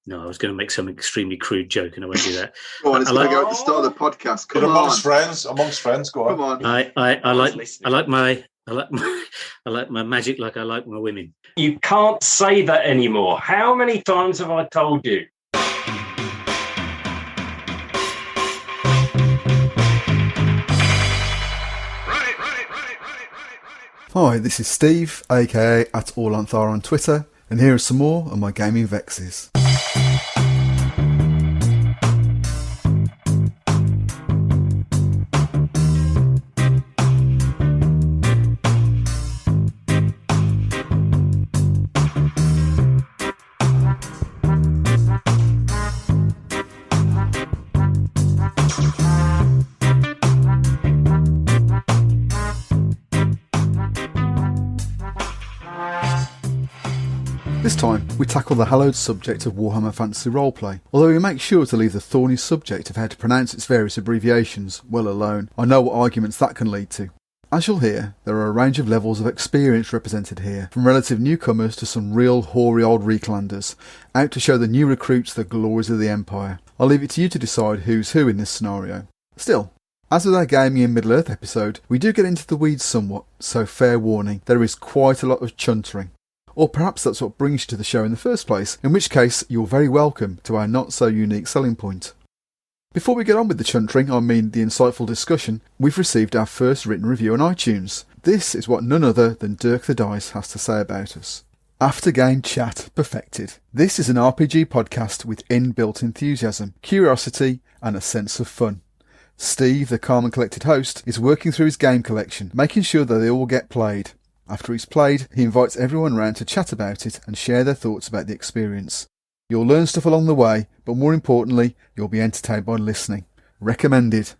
No, I was going to make some extremely crude joke, and I won't do that. Go on, it's going to go at the start of the podcast. Come on, amongst friends. Go on. Come on. I like my magic like I like my women. You can't say that anymore. How many times have I told you? Hi, this is Steve, aka @AllAnthar on Twitter, and here are some more of my gaming vexes. This time, we tackle the hallowed subject of Warhammer Fantasy Roleplay, although we make sure to leave the thorny subject of how to pronounce its various abbreviations well alone. I know what arguments that can lead to. As you'll hear, there are a range of levels of experience represented here, from relative newcomers to some real hoary old Reclanders, out to show the new recruits the glories of the Empire. I'll leave it to you to decide who's who in this scenario. Still, as with our Gaming in Middle-earth episode, we do get into the weeds somewhat, so fair warning, there is quite a lot of chuntering. Or perhaps that's what brings you to the show in the first place, in which case you're very welcome to our not-so-unique selling point. Before we get on with the chuntering, I mean the insightful discussion, we've received our first written review on iTunes. This is what none other than Dirk the Dice has to say about us. After game chat perfected. This is an RPG podcast with inbuilt enthusiasm, curiosity and a sense of fun. Steve, the calm and collected host, is working through his game collection, making sure that they all get played. After he's played, he invites everyone round to chat about it and share their thoughts about the experience. You'll learn stuff along the way, but more importantly, you'll be entertained by listening. Recommended.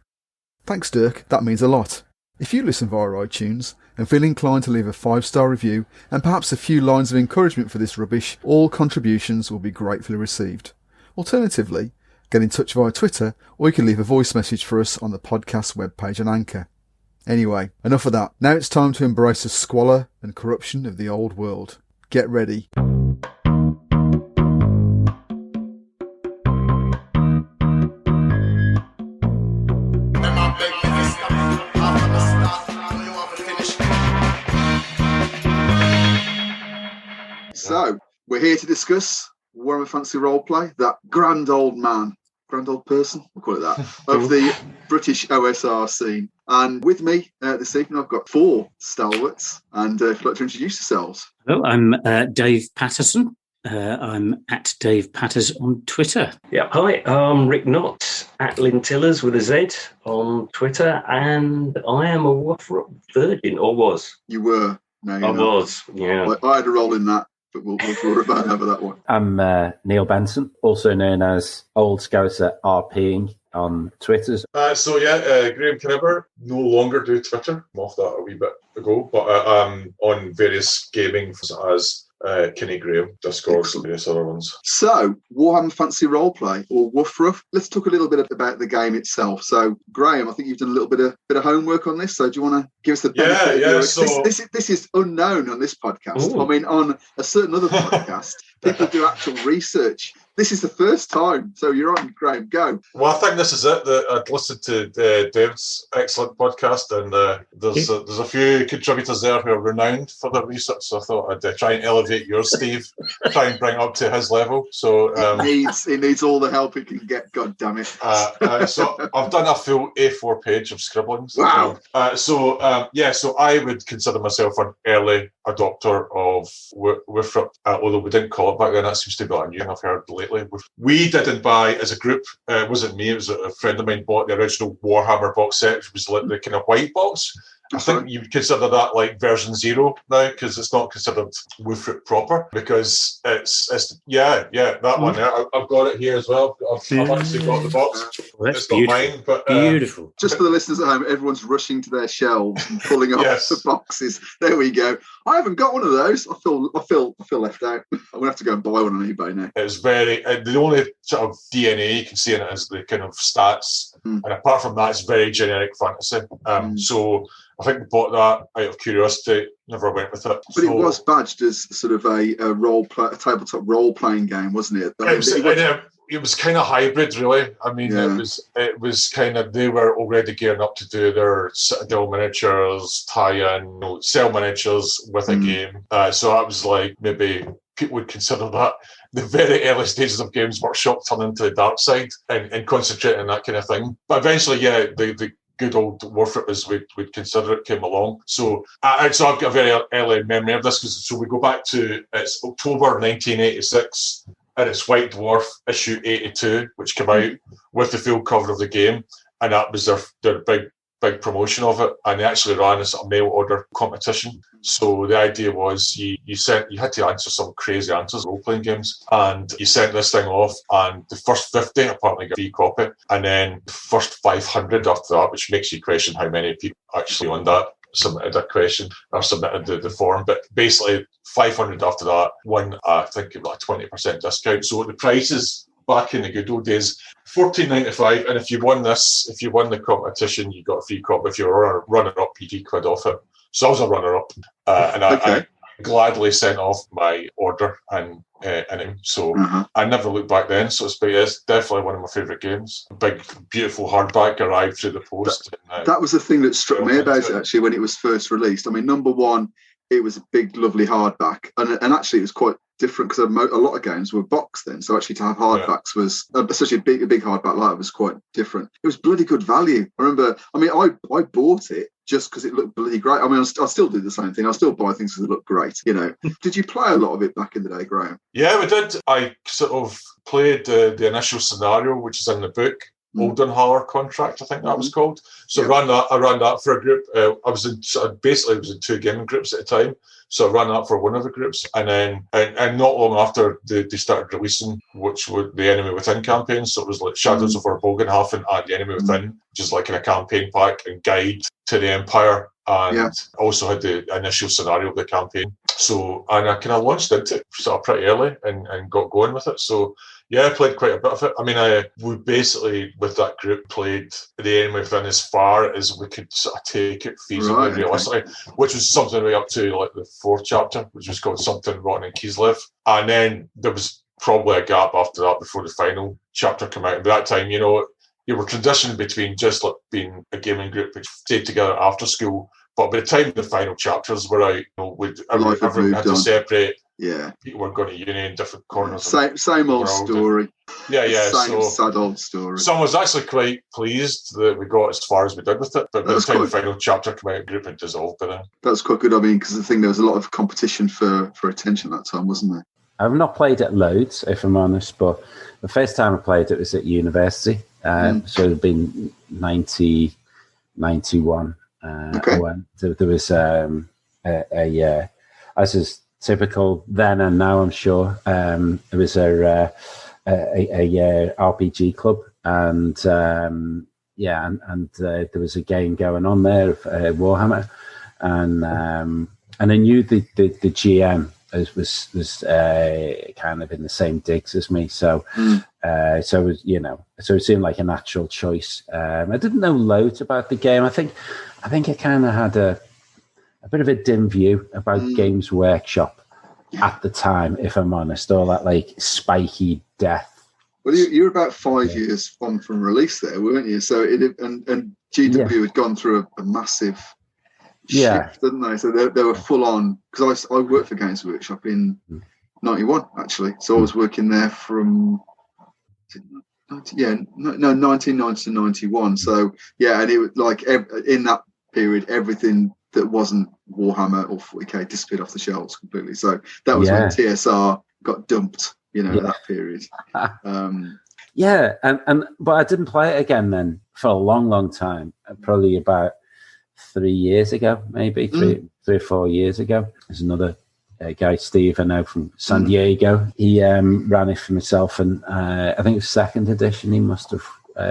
Thanks Dirk, that means a lot. If you listen via iTunes and feel inclined to leave a 5-star review and perhaps a few lines of encouragement for this rubbish, all contributions will be gratefully received. Alternatively, get in touch via Twitter, or you can leave a voice message for us on the podcast webpage on Anchor. Anyway, enough of that. Now it's time to embrace the squalor and corruption of the old world. Get ready. So, we're here to discuss Warhammer Fantasy Roleplay, that grand old man, grand old person, we'll call it that, of the British OSR scene. And with me this evening, I've got 4 stalwarts. And if you'd like to introduce yourselves. Hello, I'm Dave Patterson. I'm at Dave Patters on Twitter. Yeah, hi, I'm Rick Knott, at Lintillers with a Z on Twitter, and I am a Warhammer virgin, or was. You were. No, I was, yeah. I had a role in that, but we'll talk about over that one. I'm Neil Benson, also known as Old Scouser RPing on Twitter. Graham Kinneber, no longer do Twitter. I'm off that a wee bit ago, but I'm on various gaming as Kenny Graham, Discord, and various other ones. So, Warhammer Fantasy Roleplay, or Woofruff. Let's talk a little bit about the game itself. So, Graham, I think you've done a little bit of homework on this. So, do you want to give us the benefit? This is unknown on this podcast. Ooh. I mean, on a certain other podcast, people do actual research. This is the first time, so you're on, Graham. Go. Well, I think this is it. I'd listened to Dave's excellent podcast, and there's a few contributors there who are renowned for their research. So I thought I'd try and elevate yours, Steve, try and bring it up to his level. So he needs all the help he can get. God damn it! So I've done a full A4 page of scribblings. Wow. So I would consider myself an early adopter of Woofruff, although we didn't call it back then. That seems to be a new thing I've heard lately. We didn't buy as a group. It wasn't me. It was a friend of mine bought the original Warhammer box set, which was like the kind of white box. I think you would consider that like version 0 now, because it's not considered Woofruff proper, because it's that one there. I've got it here as well. I've actually got the box. That's it's not mine, but beautiful. Just for the listeners at home, everyone's rushing to their shelves and pulling off the boxes. There we go. I haven't got one of those. I feel left out. I'm gonna have to go and buy one on eBay now. It was very the only sort of DNA you can see in it is the kind of stats And apart from that, it's very generic fantasy. So I think we bought that out of curiosity, never went with it. But it was badged as sort of a tabletop role-playing game, wasn't it? It was kind of hybrid, really. I mean, it was kind of, they were already gearing up to do their Citadel miniatures, tie-in, sell miniatures with a game. So I was like, maybe people would consider that the very early stages of Games Workshop turn into the dark side and concentrate on that kind of thing. But eventually, the good old Warfrip, as we'd consider it, came along. So I've got a very early memory of this, so we go back to, it's October 1986, and it's White Dwarf issue 82, which came out with the full cover of the game, and that was their big promotion of it, and they actually ran a sort of mail order competition. So the idea was you had to answer some crazy answers, role-playing games, and you sent this thing off, and the first 50 apparently got a free copy, and then the first 500 after that, which makes you question how many people actually on that submitted a question or submitted the form. But basically 500 after that won, I think, about a 20% discount. So the prices back in the good old days, $14.95, and if you won the competition, you got a free copy. If you were a runner-up, you £3 off it. So I was a runner-up, and I gladly sent off my order and him. So I never looked back then. So it's definitely one of my favourite games. A big, beautiful hardback arrived through the post. That was the thing that struck me about it, actually, when it was first released. I mean, number one, it was a big, lovely hardback, and actually it was quite different because a lot of games were boxed then. So actually to have hardbacks was, especially a big hardback like that, was quite different. It was bloody good value. I remember, I bought it just because it looked bloody great. I mean, I still do the same thing. I still buy things because they look great, Did you play a lot of it back in the day, Graham? Yeah, we did. I sort of played the initial scenario, which is in the book. Oldenhaler Contract, I think that was called. So I ran that for a group. I was in two gaming groups at a time. So I ran that for one of the groups, and then and not long after they started releasing, which was the Enemy Within campaign. So it was like Shadows over Bogenhafen and the Enemy Within, which is like in a campaign pack and guide to the Empire, and also had the initial scenario of the campaign. So, and I kind of launched into it sort of pretty early and got going with it. So yeah, I played quite a bit of it. I mean, we basically, with that group, played the Enemy Within as far as we could sort of take it feasibly, realistically, which was something right up to like the 4th chapter, which was called Something Rotten in Kislev. And then there was probably a gap after that before the final chapter came out. And by that time, you were transitioning between just like being a gaming group which stayed together after school. But by the time the final chapters were out, everyone had to separate. Yeah, people were going to uni in different corners. Same old story. Yeah. Same sad old story. So I was actually quite pleased that we got as far as we did with it. But by the time the final chapter came out, the group had dissolved by then. That's quite good. I mean, because I think there was a lot of competition for attention at that time, wasn't there? I've not played it loads, if I'm honest, but the first time I played it was at university. So it had been 90, 91. There was as is typical then and now, I'm sure. It was a RPG club, and there was a game going on there of Warhammer, and I knew the GM was kind of in the same digs as me, so it was, so it seemed like a natural choice. I didn't know loads about the game. I think I kind of had a bit of a dim view about Games Workshop at the time, if I'm honest, all that like spiky death. Well, you're about 5 years on from release there, weren't you? So and GW had gone through a massive shift, didn't they? So they were full on, because I worked for Games Workshop in 91 actually. So I was working there from 1990 to 91. So and it was like in that period, everything that wasn't Warhammer or 40k disappeared off the shelves completely. So that was when TSR got dumped, that period. But I didn't play it again then for a long time, probably about 3 years ago, maybe 3 or 4 years ago. There's another guy, Steve, I know from San Diego. He ran it for himself, and I think it was 2nd edition he must have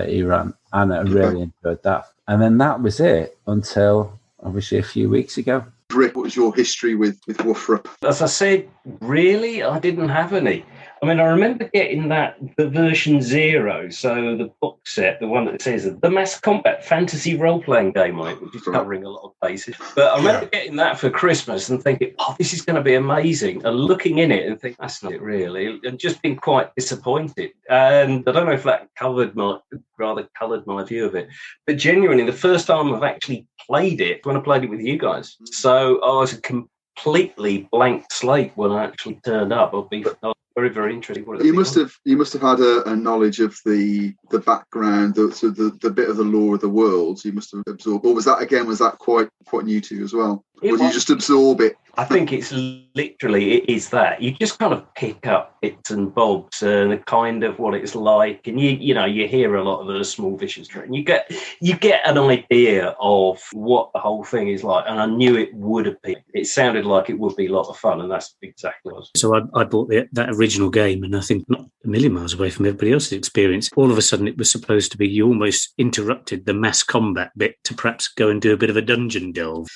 he ran, and I really enjoyed that. And then that was it until obviously a few weeks ago. Rick, what was your history with Warfrip? As I said, really, I didn't have any. I mean, I remember getting the version 0, so the box set, the one that says the Mass Combat Fantasy role-playing game on it, which is covering a lot of bases. But I remember getting that for Christmas and thinking, this is going to be amazing. And looking in it and think, that's not it really. And just being quite disappointed. And I don't know if that coloured my view of it. But genuinely, the first time I've actually played it, when I played it with you guys. So I was a completely blank slate when I actually turned up. I was very, very interesting. You must have had a knowledge of the background, the bit of the lore of the world. You must have absorbed. Or was that quite new to you as well? Or do you just absorb it? I think it is that. You just kind of pick up bits and bobs and kind of what it's like. And you hear a lot of the small vicious threat. And you get an idea of what the whole thing is like. And I knew it would have been. It sounded like it would be a lot of fun, and that's exactly what it was. So I bought that original game, and I think not a million miles away from everybody else's experience. All of a sudden it was supposed to be, you almost interrupted the mass combat bit to perhaps go and do a bit of a dungeon delve.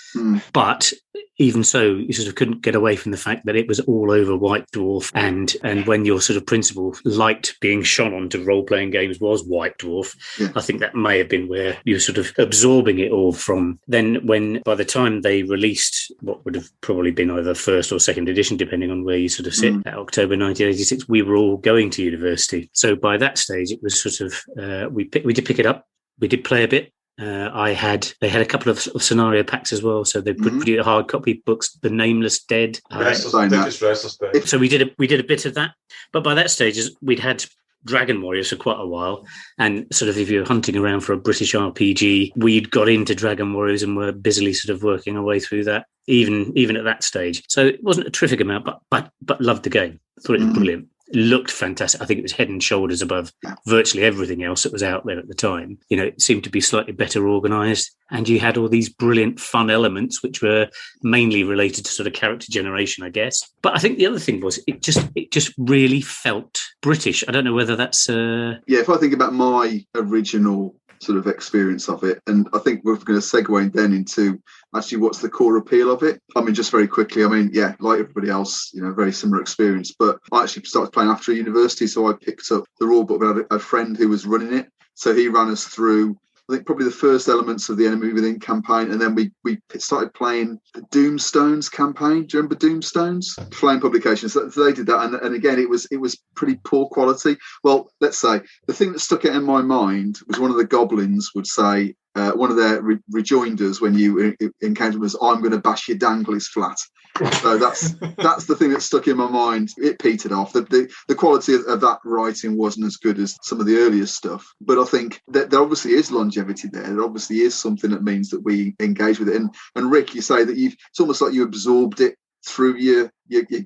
But even so, you sort of couldn't get away from the fact that it was all over White Dwarf, and when your sort of principal light being shone onto role-playing games was White Dwarf, I think that may have been where you were sort of absorbing it all from. Then when, by the time they released what would have probably been either first or second edition, depending on where you sort of sit, at October 1986, we were all going to university. So by that stage, it was sort of, we did pick it up, we did play a bit. They had a couple of scenario packs as well, so they produced hard copy books, The Nameless Dead. Restless Dead. So we did a bit of that, but by that stage, we'd had Dragon Warriors for quite a while, and sort of if you're hunting around for a British RPG, we'd got into Dragon Warriors and were busily sort of working our way through that, even at that stage. So it wasn't a terrific amount, but loved the game. Thought it was brilliant. Looked fantastic. I think it was head and shoulders above virtually everything else that was out there at the time. It seemed to be slightly better organised, and you had all these brilliant fun elements which were mainly related to sort of character generation, I guess. But I think the other thing was it just really felt British. I don't know whether that's if I think about my original sort of experience of it, and I think we're going to segue then into actually what's the core appeal of it. I mean, just very quickly, like everybody else, very similar experience, but I actually started playing after university, so I picked up the rule book. We had a friend who was running it, so he ran us through, I think, probably the first elements of the Enemy Within campaign, and then we started playing the Doomstones campaign. Do you remember Doomstones? Flame Publications. So they did that, and again, it was pretty poor quality. Well, let's say the thing that stuck out in my mind was one of the goblins would say, one of their rejoinders when you encounter was, "I'm going to bash your danglies flat." So that's the thing that stuck in my mind. It petered off. The quality of that writing wasn't as good as some of the earlier stuff. But I think that there obviously is longevity there. There obviously is something that means that we engage with it. And Rick, you say that it's almost like you absorbed it through your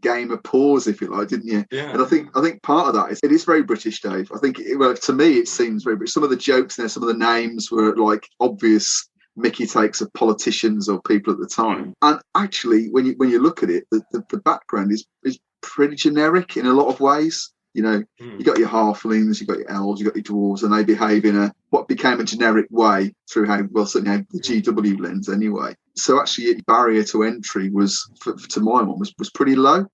game of pause, if you like, didn't you? Yeah. And I think part of that is it is very British, Dave. I think to me it seems very British. Some of the jokes there, some of the names were like obvious Mickey takes of politicians or people at the time. And actually, when you look at it, the background is pretty generic in a lot of ways. You got your halflings, you got your elves, you got your dwarves, and they behave in what became a generic way through certainly how the GW lens anyway. So actually, barrier to entry was, to my one, was pretty low.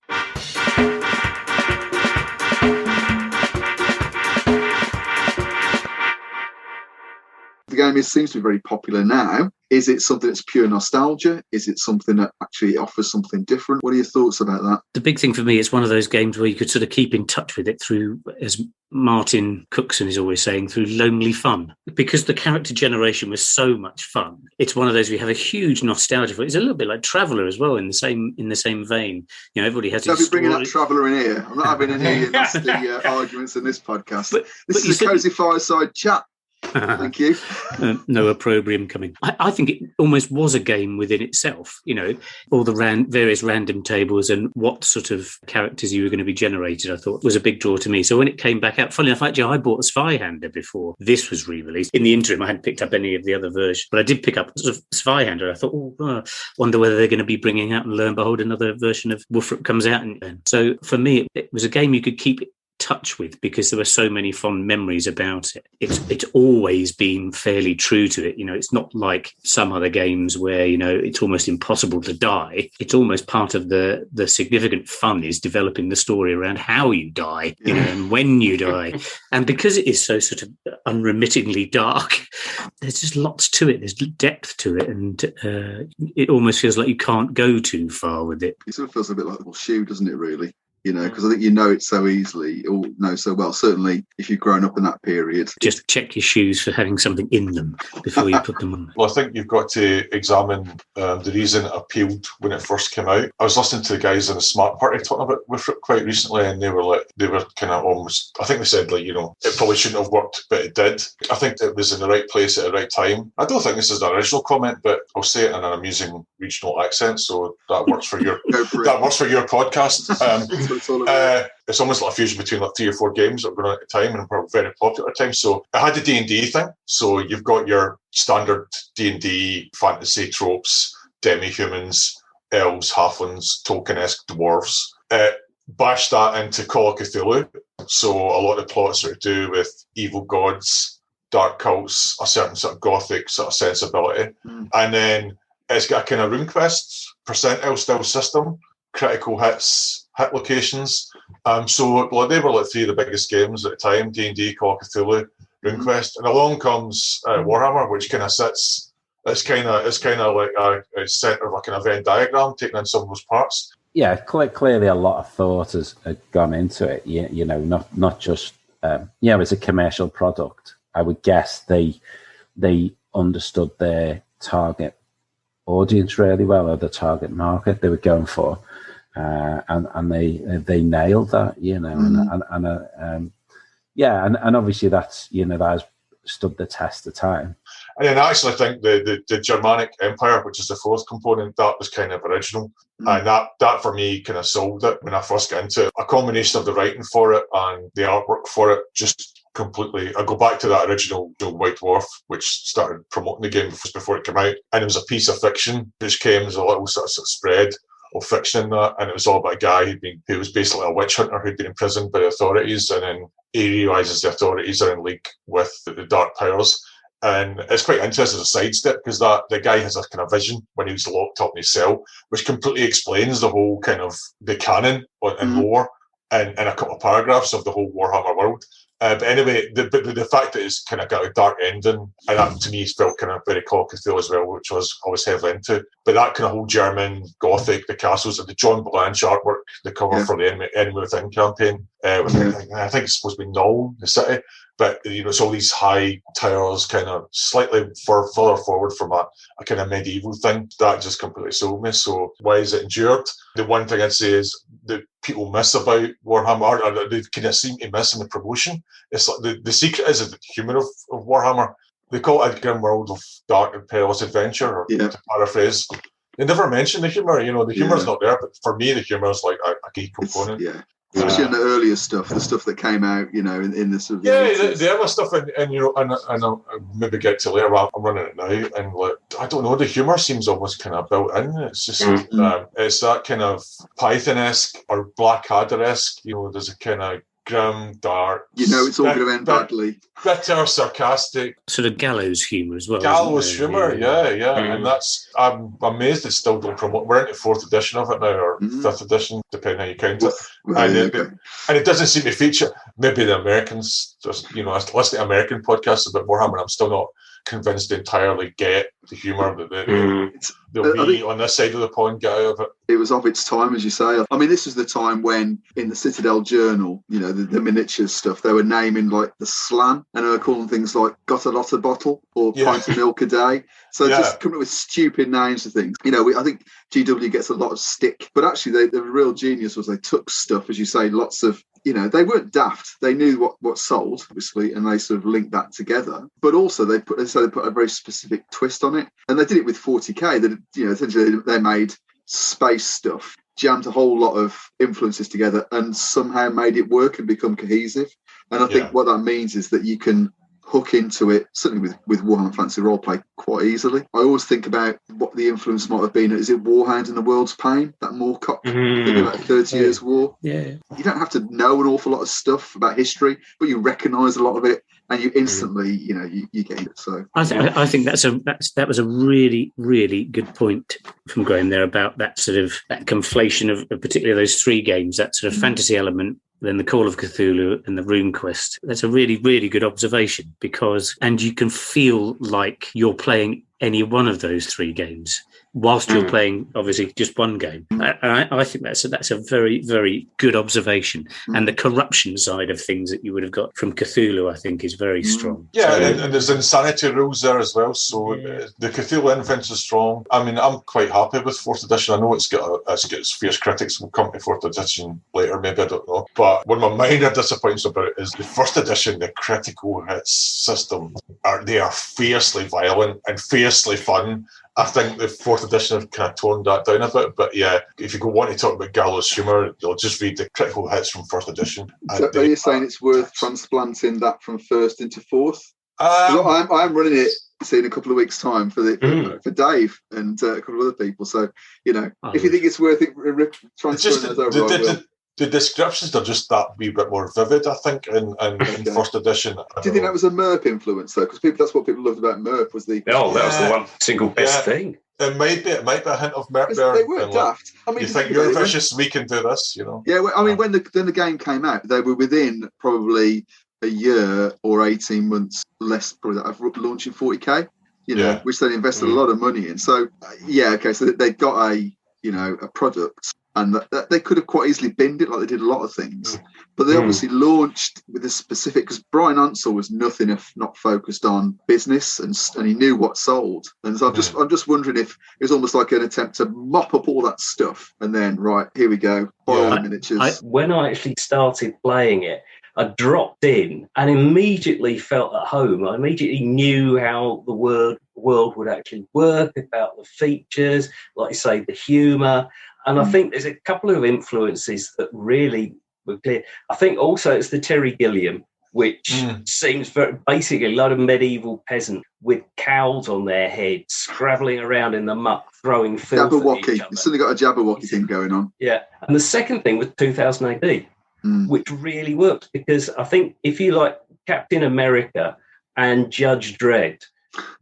The game seems to be very popular now. Is it something that's pure nostalgia? Is it something that actually offers something different? What are your thoughts about that? The big thing for me, it's one of those games where you could sort of keep in touch with it through, as Martin Cookson is always saying, through lonely fun. Because the character generation was so much fun. It's one of those we have a huge nostalgia for. It's a little bit like Traveller as well, in the same vein. Everybody has. Don't be bringing that Traveller in here. I'm not having any nasty arguments in this podcast. This is a cosy fireside chat. Thank you. No opprobrium coming. I think it almost was a game within itself, all the various random tables and what sort of characters you were going to be generated, I thought was a big draw to me. So when it came back out, funny enough, actually, I bought a Spyhander before this was re-released. In the interim, I hadn't picked up any of the other versions, but I did pick up sort of Spyhander. I thought, wonder whether they're going to be bringing out, and lo and behold, another version of Wolfrup comes out. And so for me, it was a game you could keep touch with, because there were so many fond memories about it. It's always been fairly true to it. It's not like some other games where, it's almost impossible to die. It's almost part of the significant fun is developing the story around how you die, and when you die. And because it is so sort of unremittingly dark, there's just lots to it. There's depth to it, and it almost feels like you can't go too far with it. It sort of feels a bit like a shoe, doesn't it, really? Because I think it so easily, or know so well. Certainly, if you've grown up in that period. Just check your shoes for having something in them before you put them on. Well, I think you've got to examine the reason it appealed when it first came out. I was listening to the guys in the Smart Party talking about Wifrit quite recently, and they were kind of almost, I think they said, it probably shouldn't have worked, but it did. I think it was in the right place at the right time. I don't think this is an original comment, but I'll say it in an amusing regional accent, so that works for your podcast. It's almost like a fusion between 3 or 4 games that were going on at the time and were very popular at the time. So it had the D&D thing. So you've got your standard D&D fantasy tropes, demi-humans, elves, halflings, Tolkien-esque dwarves. Bash that into Call of Cthulhu. So a lot of the plots are to do with evil gods, dark cults, a certain sort of gothic sort of sensibility. And then it's got a kind of RuneQuest percentile style system, critical hit locations. So they were 3 of the biggest games at the time: D&D, Call of Cthulhu, RuneQuest, and along comes Warhammer, which kind of sits. It's kind of like a centre of a kind of Venn diagram, taking in some of those parts. Yeah, clearly a lot of thought has gone into it. Not just it's a commercial product. I would guess they understood their target audience really well, or the target market they were going for. And they nailed that, and obviously that's that has stood the test of time. And then I actually think the Germanic Empire, which is the 4th component, that was kind of original, and that for me kind of sold it when I first got into it. A combination of the writing for it and the artwork for it just completely. I go back to that original White Dwarf, which started promoting the game before it came out, and it was a piece of fiction which came as a little sort of spread of fiction in that, and it was all about a guy who was basically a witch hunter who'd been imprisoned by the authorities, and then he realises the authorities are in league with the dark powers. And it's quite interesting as a sidestep, because the guy has a kind of vision when he was locked up in his cell, which completely explains the whole kind of the canon and lore and a couple of paragraphs of the whole Warhammer world. But anyway, the fact that it's kind of got a dark ending, and that to me felt kind of very Call of Cthulhu as well, which I was heavily into. But that kind of whole German Gothic, the castles, and the John Blanche artwork, the cover for the Enemy Within campaign, I think it's supposed to be Null, the city. But it's all these high towers, kind of slightly further forward from a kind of medieval thing. That just completely sold me. So why is it endured? The one thing I'd say is that people miss about Warhammer, or they kind of seem to miss in the promotion. It's like the secret is the humour of Warhammer. They call it a grim world of dark and perilous adventure, or to paraphrase. They never mention the humour. The humour's not there, but for me, the humour is like a key component. Especially in the earlier stuff, the stuff that came out, in the sort of the other stuff, and I'll maybe get to later. I'm running it now, and I don't know, the humour seems almost kind of built in. It's just it's that kind of Python-esque or Blackadder-esque. There's a kind of grim, dark. It's all going to end badly. Bitter, sarcastic. Sort of gallows humour as well. Gallows humour, and I'm amazed it still don't promote. We're into 4th edition of it now, or 5th edition, depending how you count it. And it doesn't seem to feature. Maybe the Americans, just I listen to American podcasts about Warhammer, and I'm still not convinced they entirely get the humour that they'll be on this side of the pond, get out of it. It was of its time, as you say. I mean, this was the time when, in the Citadel Journal, the miniatures stuff, they were naming like the slam, and they were calling things like got a lot of bottle or pint of milk a day. So just coming up with stupid names of things. I think GW gets a lot of stick, but actually the real genius was they took stuff, as you say, lots of, they weren't daft. They knew what sold, obviously, and they sort of linked that together. But also they put a very specific twist on it, and they did it with 40k. That essentially they made space stuff, jammed a whole lot of influences together, and somehow made it work and become cohesive. And I think what that means is that you can hook into it, certainly with Warhammer Fantasy Roleplay, quite easily. I always think about what the influence might have been. Is it Warhound and the World's Pain, that Moorcock thing about 30 Years' War? Yeah. You don't have to know an awful lot of stuff about history, but you recognise a lot of it, and you instantly, you get it. So I think that was a really, really good point from Graham there about that sort of that conflation of particularly those three games, that sort of fantasy element, then the Call of Cthulhu and the RuneQuest. That's a really, really good observation and you can feel like you're playing any one of those three games whilst you're playing, obviously, just one game. I think that's a very, very good observation. And the corruption side of things that you would have got from Cthulhu, I think, is very strong. Yeah, and there's insanity rules there as well. So the Cthulhu influence is strong. I mean, I'm quite happy with 4th edition. I know it's got its fierce critics. We'll come to 4th edition later, maybe, I don't know. But one of my minor disappointments about it is the 1st edition, the critical hits system, they are fiercely violent and fiercely fun. I think the 4th edition have kind of toned that down a bit, but yeah, if you want to talk about gallows humour, you'll just read the critical hits from 1st edition. So are you saying it's worth transplanting that from 1st into 4th? I'm running it in a couple of weeks' time for Dave and a couple of other people. So if you think it's worth it, transferring those over, I will. The descriptions are just that wee bit more vivid, I think, in 1st edition. Do you think that was a MERP influence, though? Because that's what people loved about MERP was the... Oh, that was the one single best thing. It might be a hint of MERP there. They were daft. I mean, you think you're vicious, we can do this, Yeah, well, I mean, when the game came out, they were within probably a year or 18 months less probably of launching 40k, which they invested a lot of money in. So, so they got a product. And that they could have quite easily binned it like they did a lot of things. But they obviously launched with a specific... Because Brian Ansell was nothing if not focused on business, and he knew what sold. And so I'm just wondering if it was almost like an attempt to mop up all that stuff. And then, right, here we go, buy all the miniatures. When I actually started playing it, I dropped in and immediately felt at home. I immediately knew how the world would actually work, about the features, like you say, the humour. And I think there's a couple of influences that really were clear. I think also it's the Terry Gilliam, which seems very basically a lot of medieval peasant with cowls on their heads, scrabbling around in the muck, throwing filth at each other. It's suddenly got a Jabberwocky thing going on. Yeah. And the second thing was 2000 AD, which really worked, because I think if you like Captain America and Judge Dredd,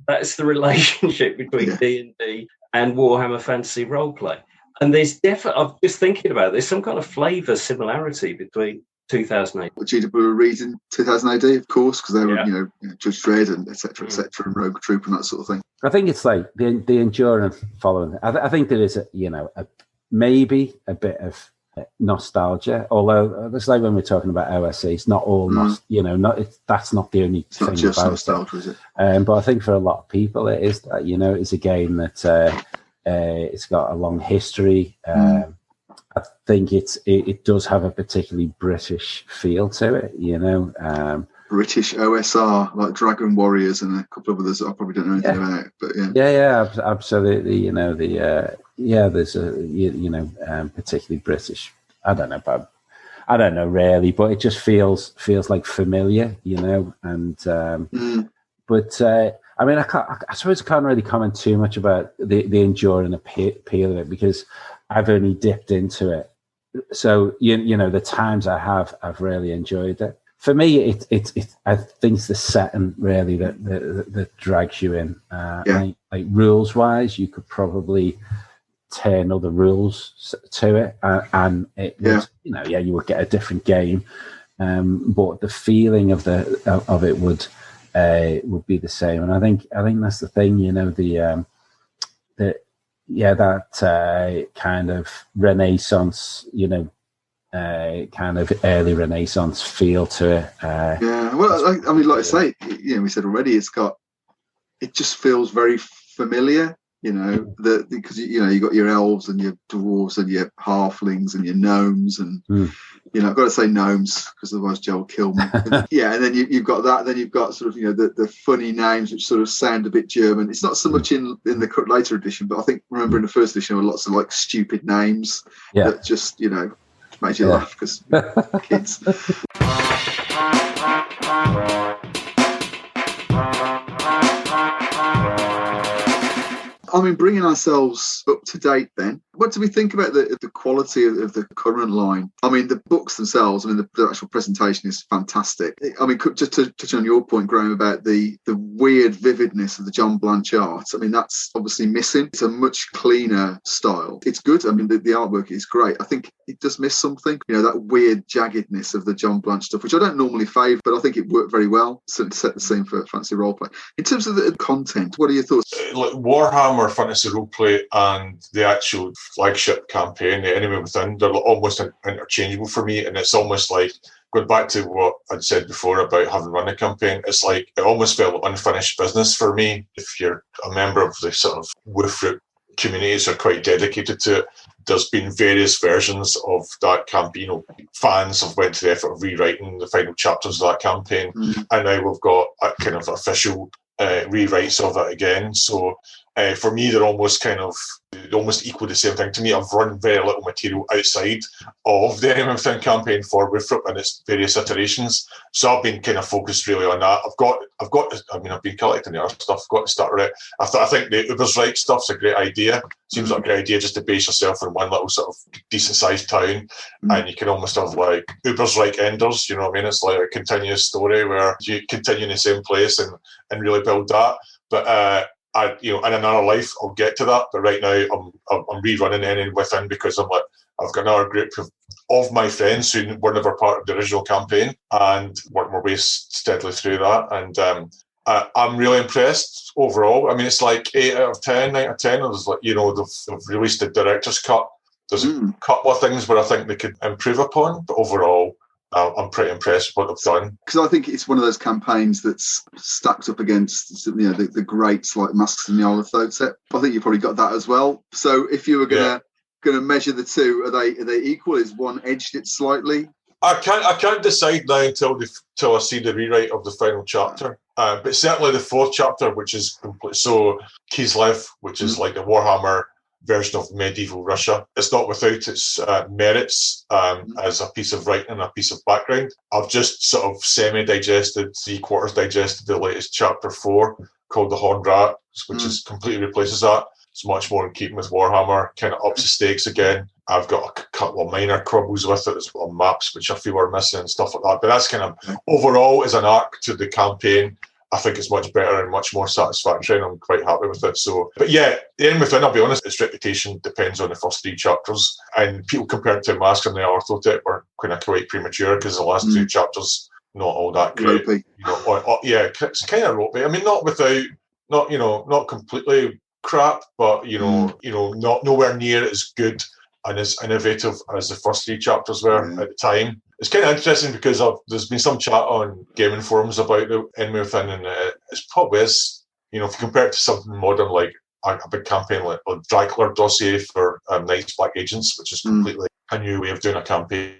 that's the relationship between D&D and Warhammer Fantasy Roleplay. And there's definitely, I'm just thinking about it, there's some kind of flavour similarity between 2000 AD. GW were reading 2000 AD, of course, because they were, Judge Dredd and et cetera, and Rogue Troop and that sort of thing. I think it's like the enduring following. I think there is, maybe a bit of nostalgia, although it's like when we're talking about OSE, it's not all, that's not the only it's thing not just about nostalgia, is it? But I think for a lot of people it is that, it's a game that... it's got a long history. I think it does have a particularly British feel to it, British OSR, like Dragon Warriors and a couple of others that I probably don't know anything about. But absolutely. There's a particularly British. I don't know, but I don't know really, but it just feels like familiar, and but. I mean, I suppose I can't really comment too much about the enduring appeal of it, because I've only dipped into it. So, the times I have, I've really enjoyed it. For me, I think it's the setting really that drags you in. Like rules wise, you could probably turn other rules to it, and it would, you would get a different game. But the feeling of it would be the same, and I think that's the thing, that kind of Renaissance, kind of early Renaissance feel to it. Like I say, we said already, it just feels very familiar. Because you got your elves and your dwarves and your halflings and your gnomes and I've got to say gnomes because otherwise Joe will kill me. And then you've got that. Then you've got sort of the funny names which sort of sound a bit German. It's not so much in the later edition, but I think remember in the first edition there were lots of like stupid names that just made you laugh because kids. I mean, bringing ourselves up to date then, what do we think about the quality of the current line? I mean, the books themselves, I mean, the actual presentation is fantastic. I mean, just to touch on your point, Graham, about the weird vividness of the John Blanche art, I mean, that's obviously missing. It's a much cleaner style. It's good. I mean, the artwork is great. I think it does miss something, that weird jaggedness of the John Blanche stuff, which I don't normally favour, but I think it worked very well to set the scene for Fantasy Roleplay. In terms of the content, what are your thoughts? Like Warhammer Fantasy Roleplay and the actual flagship campaign, the Enemy Within, they're almost interchangeable for me, and it's almost like, going back to what I'd said before about having run a campaign, it's like it almost felt unfinished business for me. If you're a member of the sort of Woofroot communities are quite dedicated to it. There's been various versions of that campaign. Fans have went to the effort of rewriting the final chapters of that campaign, and now we've got a kind of official rewrites of it again. So for me, they're almost equal the same thing to me. I've run very little material outside of the Enemy Within campaign for Woofroot and its various iterations. So I've been kind of focused really on that. I've been collecting the other stuff. I've got to start with it. I think the Uber's Right stuff's a great idea. Seems like a great idea just to base yourself in one little sort of decent sized town, and you can almost have like Uber's Right Enders. You know what I mean? It's like a continuous story where you continue in the same place and really build that. But in another life, I'll get to that. But right now, I'm rerunning Enemy Within because I'm like, I've got another group of my friends who were never part of the original campaign, and work my way steadily through that. And I'm really impressed overall. I mean, it's like 8 out of 10, 9 out of 10. There's like, they've released the director's cut. There's a couple of things where I think they could improve upon, but overall, I'm pretty impressed with what they've done. Because I think it's one of those campaigns that's stacked up against the greats like Masks and the Nyarlathotep set. I think you probably got that as well. So if you were going to measure the two, are they equal? Is one edged it slightly? I can't decide now until I see the rewrite of the final chapter. But certainly the fourth chapter, which is complete. So Kislev, which is like the Warhammer version of medieval Russia. It's not without its merits as a piece of writing and a piece of background. I've just sort of semi-digested, 3/4 digested the latest chapter 4 called The Horned Rat, which is completely replaces that. It's much more in keeping with Warhammer, kind of ups the stakes again. I've got a couple of minor quibbles with it as well, maps which I feel are missing and stuff like that. But that's kind of overall as an arc to the campaign. I think it's much better and much more satisfactory, and I'm quite happy with it. So, but yeah, the Enemy Within, I'll be honest, its reputation depends on the first 3 chapters, and people compared to Mask and the Nyarlathotep were kind of quite premature because the last 2 chapters not all that great. Ropey. It's kind of ropey. I mean, not completely crap, but not nowhere near as good and as innovative as the first 3 chapters were at the time. It's kind of interesting because there's been some chat on gaming forums about the Enemy Within, and it's probably if you compare it to something modern like a big campaign like Dracula Dossier for Night's Black Agents, which is completely a new way of doing a campaign.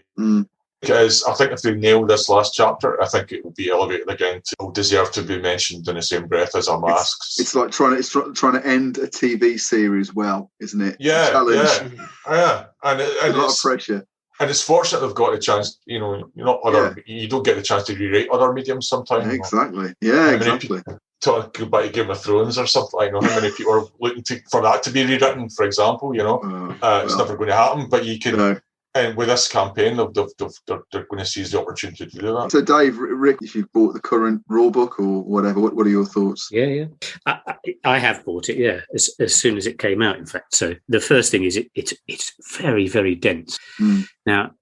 Because I think if they nail this last chapter, I think it will be elevated again to deserve to be mentioned in the same breath as our Masks. It's like trying to end a TV series well, isn't it? Yeah, challenge. And a lot of pressure. And it's fortunate they've got a chance. You don't get the chance to rewrite other mediums sometimes. Exactly. Yeah, exactly. Talk about Game of Thrones or something. I know how many people are looking for that to be rewritten, for example. It's never going to happen, but you can. And with this campaign, they're going to seize the opportunity to do that. So, Dave, Rick, if you've bought the current rulebook or whatever, what are your thoughts? Yeah. I have bought it, as soon as it came out, in fact. So the first thing is it's very, very dense. Now,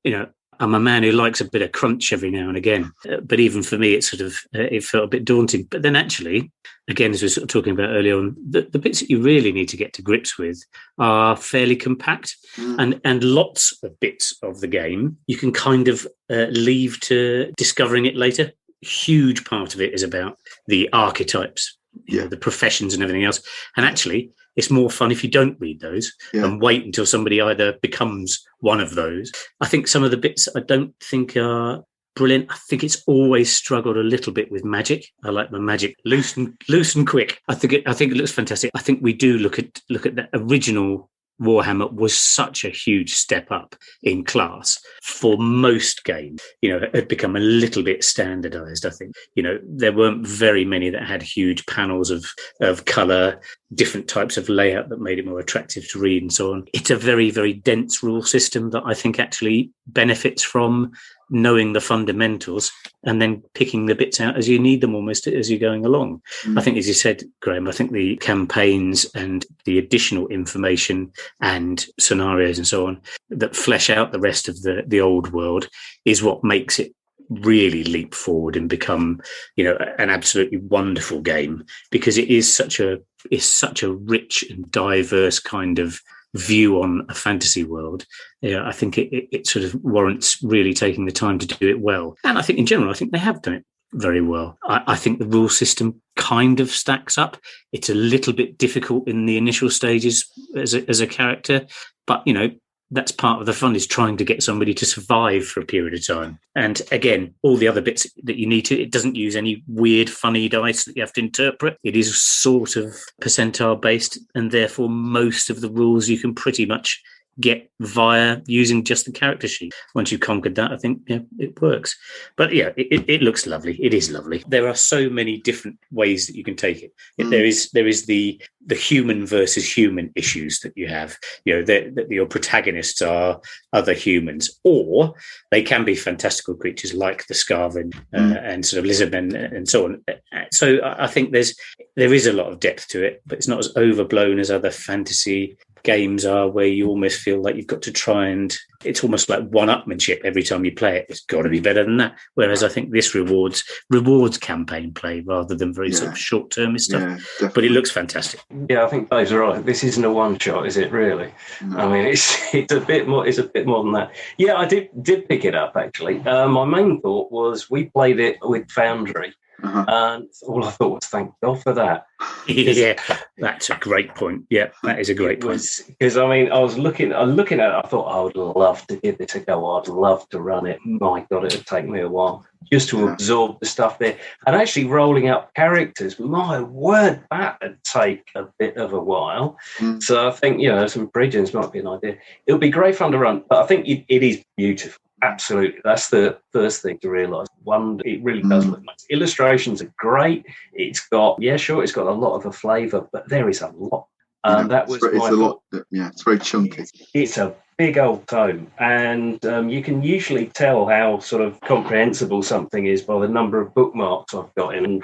I'm a man who likes a bit of crunch every now and again, but even for me, it felt a bit daunting. But then actually, again, as we were sort of talking about earlier on, the bits that you really need to get to grips with are fairly compact, and lots of bits of the game you can kind of leave to discovering it later. Huge part of it is about the archetypes, the professions and everything else. And actually, it's more fun if you don't read those and wait until somebody either becomes one of those. I think some of the bits I don't think are brilliant. I think it's always struggled a little bit with magic. I like my magic loose and quick. I think it looks fantastic. I think we do look at the original Warhammer was such a huge step up in class for most games. It had become a little bit standardized. I think there weren't very many that had huge panels of color. different types of layout that made it more attractive to read and so on. It's a very, very dense rule system that I think actually benefits from knowing the fundamentals and then picking the bits out as you need them almost as you're going along. I think, as you said, Graham, I think the campaigns and the additional information and scenarios and so on that flesh out the rest of the old world is what makes it really leap forward and become, an absolutely wonderful game, because it is such a rich and diverse kind of view on a fantasy world. I think it sort of warrants really taking the time to do it well. And I think in general, I think they have done it very well. I think the rule system kind of stacks up. It's a little bit difficult in the initial stages as a character, but that's part of the fun, is trying to get somebody to survive for a period of time. And again, all the other bits that you need to, it doesn't use any weird, funny dice that you have to interpret. It is sort of percentile based, and therefore most of the rules you can pretty much get via using just the character sheet. Once you've conquered that, I think it works. But it looks lovely. It is lovely. There are so many different ways that you can take it. There is the human versus human issues that you have. That your protagonists are other humans, or they can be fantastical creatures like the Scarven and sort of lizardmen and so on. So I think there is a lot of depth to it, but it's not as overblown as other fantasy games are, where you almost feel like you've got to try and it's almost like one-upmanship every time you play it. It's got to be better than that. Whereas I think this rewards campaign play rather than very sort of short-termist stuff. But it looks fantastic. Yeah, I think Dave's right. This isn't a one-shot, is it? Really? No. I mean, it's a bit more. It's a bit more than that. Yeah, I did pick it up actually. My main thought was we played it with Foundry. And all I thought was, thank God for that. Yeah, that's a great point. Yeah, that is a great point. Because I mean, I was looking at it. I thought I would love to give this a go. I'd love to run it. My God, it would take me a while just to absorb the stuff there. And actually rolling up characters, my word, that would take a bit of a while. So I think some bridges might be an idea. It would be great fun to run, but I think it is beautiful. Absolutely. That's the first thing to realise. It really does look nice. Illustrations are great. It's got a lot of a flavour, but there is a lot. It's very chunky. It's a big old tome, and you can usually tell how sort of comprehensible something is by the number of bookmarks I've got in. And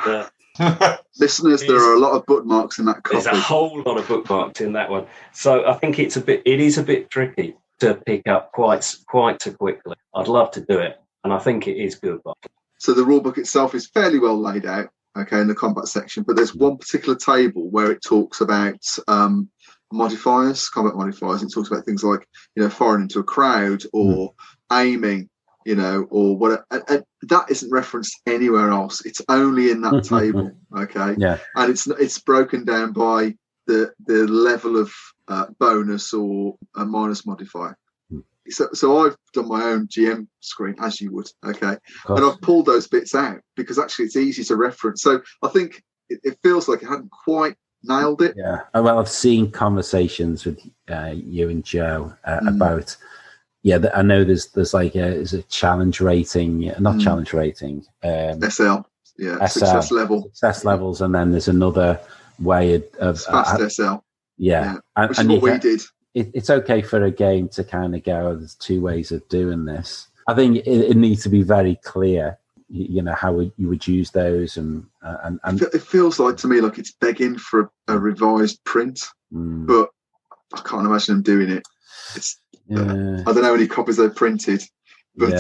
listeners, there are a lot of bookmarks in that copy. There's a whole lot of bookmarks in that one. So I think it is a bit tricky to pick up quite so quickly. I'd love to do it, and I think it is good. So the rulebook itself is fairly well laid out, in the combat section, but there's one particular table where it talks about combat modifiers. It talks about things like, firing into a crowd or aiming, or whatever. And that isn't referenced anywhere else. It's only in that table, okay? Yeah. And it's broken down by the level of bonus or a minus modifier. So I've done my own GM screen, as you would, okay? And I've pulled those bits out because actually it's easy to reference. So I think it feels like it hadn't quite nailed it. Yeah. Well, I've seen conversations with you and Joe about, I know there's like a challenge rating, not challenge rating. SL. Yeah, success level. Success levels, and then there's another way of... fast SL. Yeah. Which is what we did. It's okay for a game to kind of go, there's two ways of doing this. I think it needs to be very clear, how you would use those. And it feels like to me like it's begging for a revised print, but I can't imagine them doing it. I don't know how many copies they've printed, but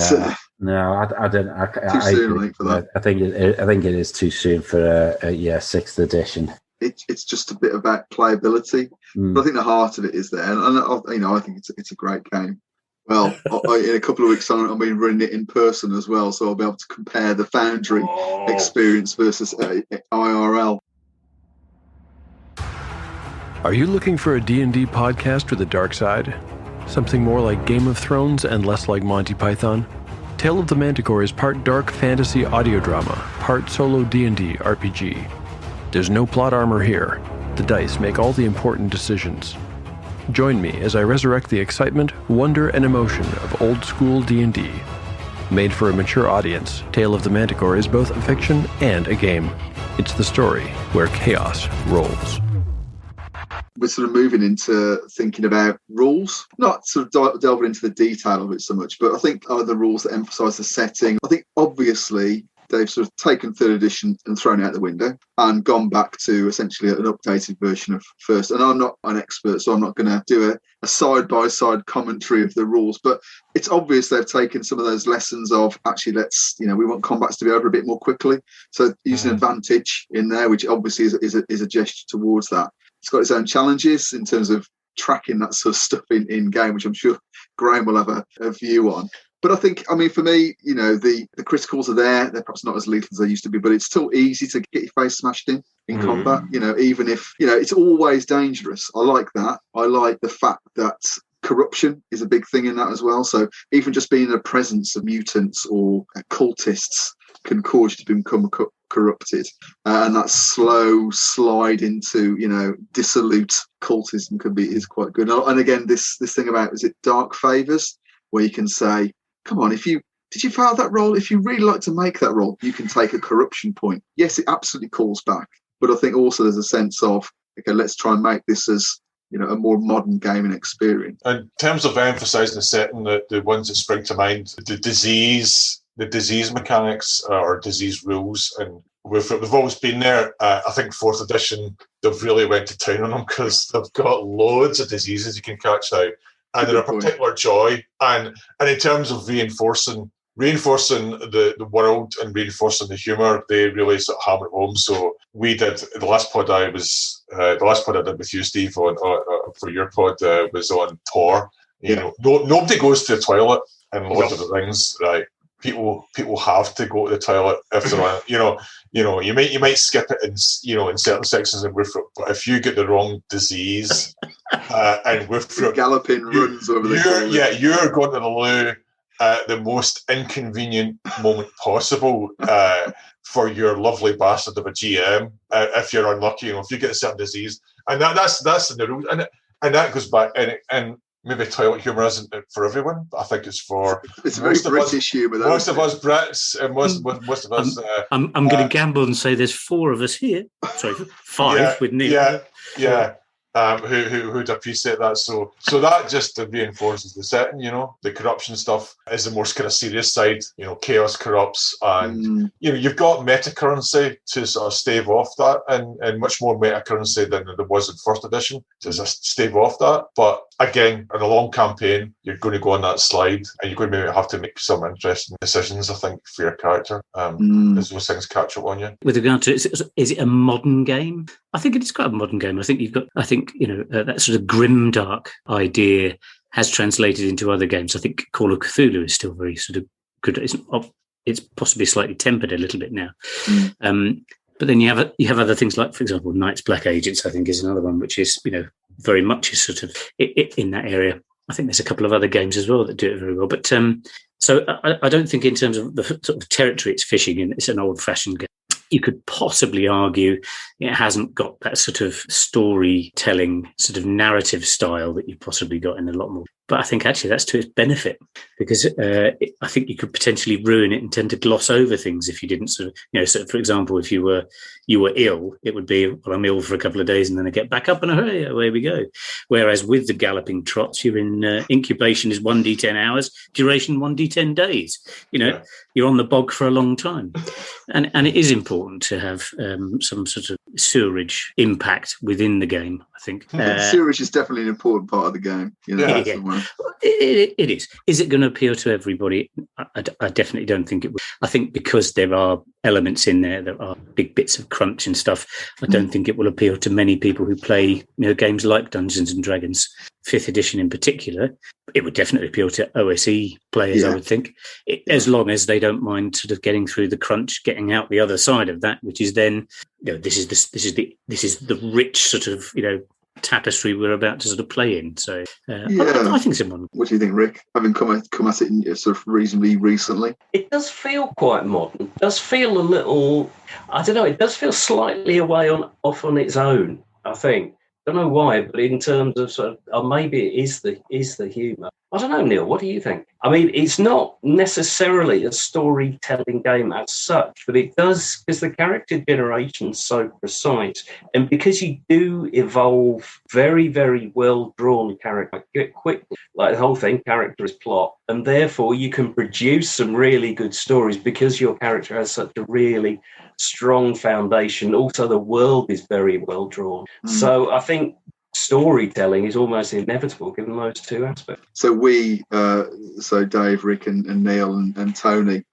no, I don't. Too soon, I think, for that. I think it is too soon for a 6th edition. It's just a bit about playability, but I think the heart of it is there, and I think it's a great game. Well, in a couple of weeks' time, I'll be running it in person as well, so I'll be able to compare the Foundry experience versus IRL. Are you looking for a D&D podcast with a dark side? Something more like Game of Thrones and less like Monty Python? Tale of the Manticore is part dark fantasy audio drama, part solo D&D RPG. There's no plot armor here. The dice make all the important decisions. Join me as I resurrect the excitement, wonder, and emotion of old-school D&D. Made for a mature audience, Tale of the Manticore is both a fiction and a game. It's the story where chaos rolls. we're sort of moving into thinking about rules, not sort of delving into the detail of it so much, but I think are the rules that emphasise the setting. I think obviously they've sort of taken third edition and thrown it out the window and gone back to essentially an updated version of first. And I'm not an expert, so I'm not going to do a side-by-side commentary of the rules, but it's obvious they've taken some of those lessons of actually we want combats to be over a bit more quickly. So using advantage in there, which obviously is a gesture towards that. It's got its own challenges in terms of tracking that sort of stuff in game, which I'm sure Graham will have a view on. But I think, for me, the criticals are there. They're perhaps not as lethal as they used to be, but it's still easy to get your face smashed in combat. Even if, it's always dangerous. I like that. I like the fact that corruption is a big thing in that as well. So even just being in the presence of mutants or cultists can cause you to become corrupted. And that slow slide into, dissolute cultism is quite good. And again, this thing about, is it dark favours, where you can say, come on, did you fail that roll? If you really like to make that roll, you can take a corruption point. Yes, it absolutely calls back. But I think also there's a sense of, okay, let's try and make this as, a more modern gaming experience. In terms of emphasising the setting, the ones that spring to mind, the disease mechanics or disease rules, and we've always been there. I think 4th edition, they've really went to town on them because they've got loads of diseases you can catch out. And they're a particular joy. And in terms of reinforcing the world and reinforcing the humour, they really sort of hammer it home. So we did the last pod I did with you, Steve, for your pod was on Tor. Nobody goes to the toilet in Lord of the Rings, right? People have to go to the toilet if they're on. You might skip it in certain sections of Wifrup, but if you get the wrong disease and Wifrup, galloping runs over the toilet. You're going to the loo at the most inconvenient moment possible for your lovely bastard of a GM. If you're unlucky, if you get a certain disease, and that's in the rules, and that goes back and. Maybe toilet humour isn't for everyone, but I think it's for very British humour. Most of us Brits and most of us. I'm going to gamble and say there's 4 of us here. Sorry, 5 with Neil. Yeah. Who'd appreciate that. So that just reinforces the setting. The corruption stuff is the more kind of serious side. Chaos corrupts, and you've got meta currency to sort of stave off that, and much more meta currency than there was in 1st edition to just stave off that. But again, in a long campaign, you're going to go on that slide, and you're going to maybe have to make some interesting decisions, I think, for your character as those things catch up on you. With regard to, is it a modern game? I think it is quite a modern game. I think that sort of grimdark idea has translated into other games. I think Call of Cthulhu is still very sort of good. It's possibly slightly tempered a little bit now. But then you have other things like, for example, Knights Black Agents, I think, is another one, which is, very much is sort of in that area. I think there's a couple of other games as well that do it very well. But so I don't think in terms of the sort of territory it's fishing in, it's an old-fashioned game. You could possibly argue it hasn't got that sort of storytelling, sort of narrative style that you've possibly got in a lot more. But I think actually that's to its benefit, because I think you could potentially ruin it and tend to gloss over things if you didn't sort of, so for example, if you were ill, it would be, well, I'm ill for a couple of days and then I get back up and hurry, away we go. Whereas with the galloping trots, you're in incubation is 1d10 hours, duration 1d10 days. You're on the bog for a long time. And it is important to have some sort of sewerage impact within the game, I think. Sewerage is definitely an important part of the game. It is. Is it going to appeal to everybody? I definitely don't think it will. I think because there are elements in there, there are big bits of crunch and stuff, I don't think it will appeal to many people who play games like Dungeons and Dragons, 5th edition in particular. It would definitely appeal to OSE players, I would think, as long as they don't mind sort of getting through the crunch, getting out the other side of that, which is then, this is the rich sort of, tapestry we're about to sort of play in. So I think someone. What do you think, Rick? Having come at it sort of reasonably recently, it does feel quite modern. It does feel a little, I don't know. It does feel slightly off on its own. I think. Don't know why, but in terms of sort of, maybe it is the humour. I don't know, Neil, what do you think? I mean, it's not necessarily a storytelling game as such, but it does, because the character generation's so precise, and because you do evolve very, very well-drawn character quickly, like the whole thing, character is plot, and therefore you can produce some really good stories because your character has such a really strong foundation. Also, the world is very well-drawn. So I think storytelling is almost inevitable given those two aspects. So so Dave, Rick, and Neil and Tony,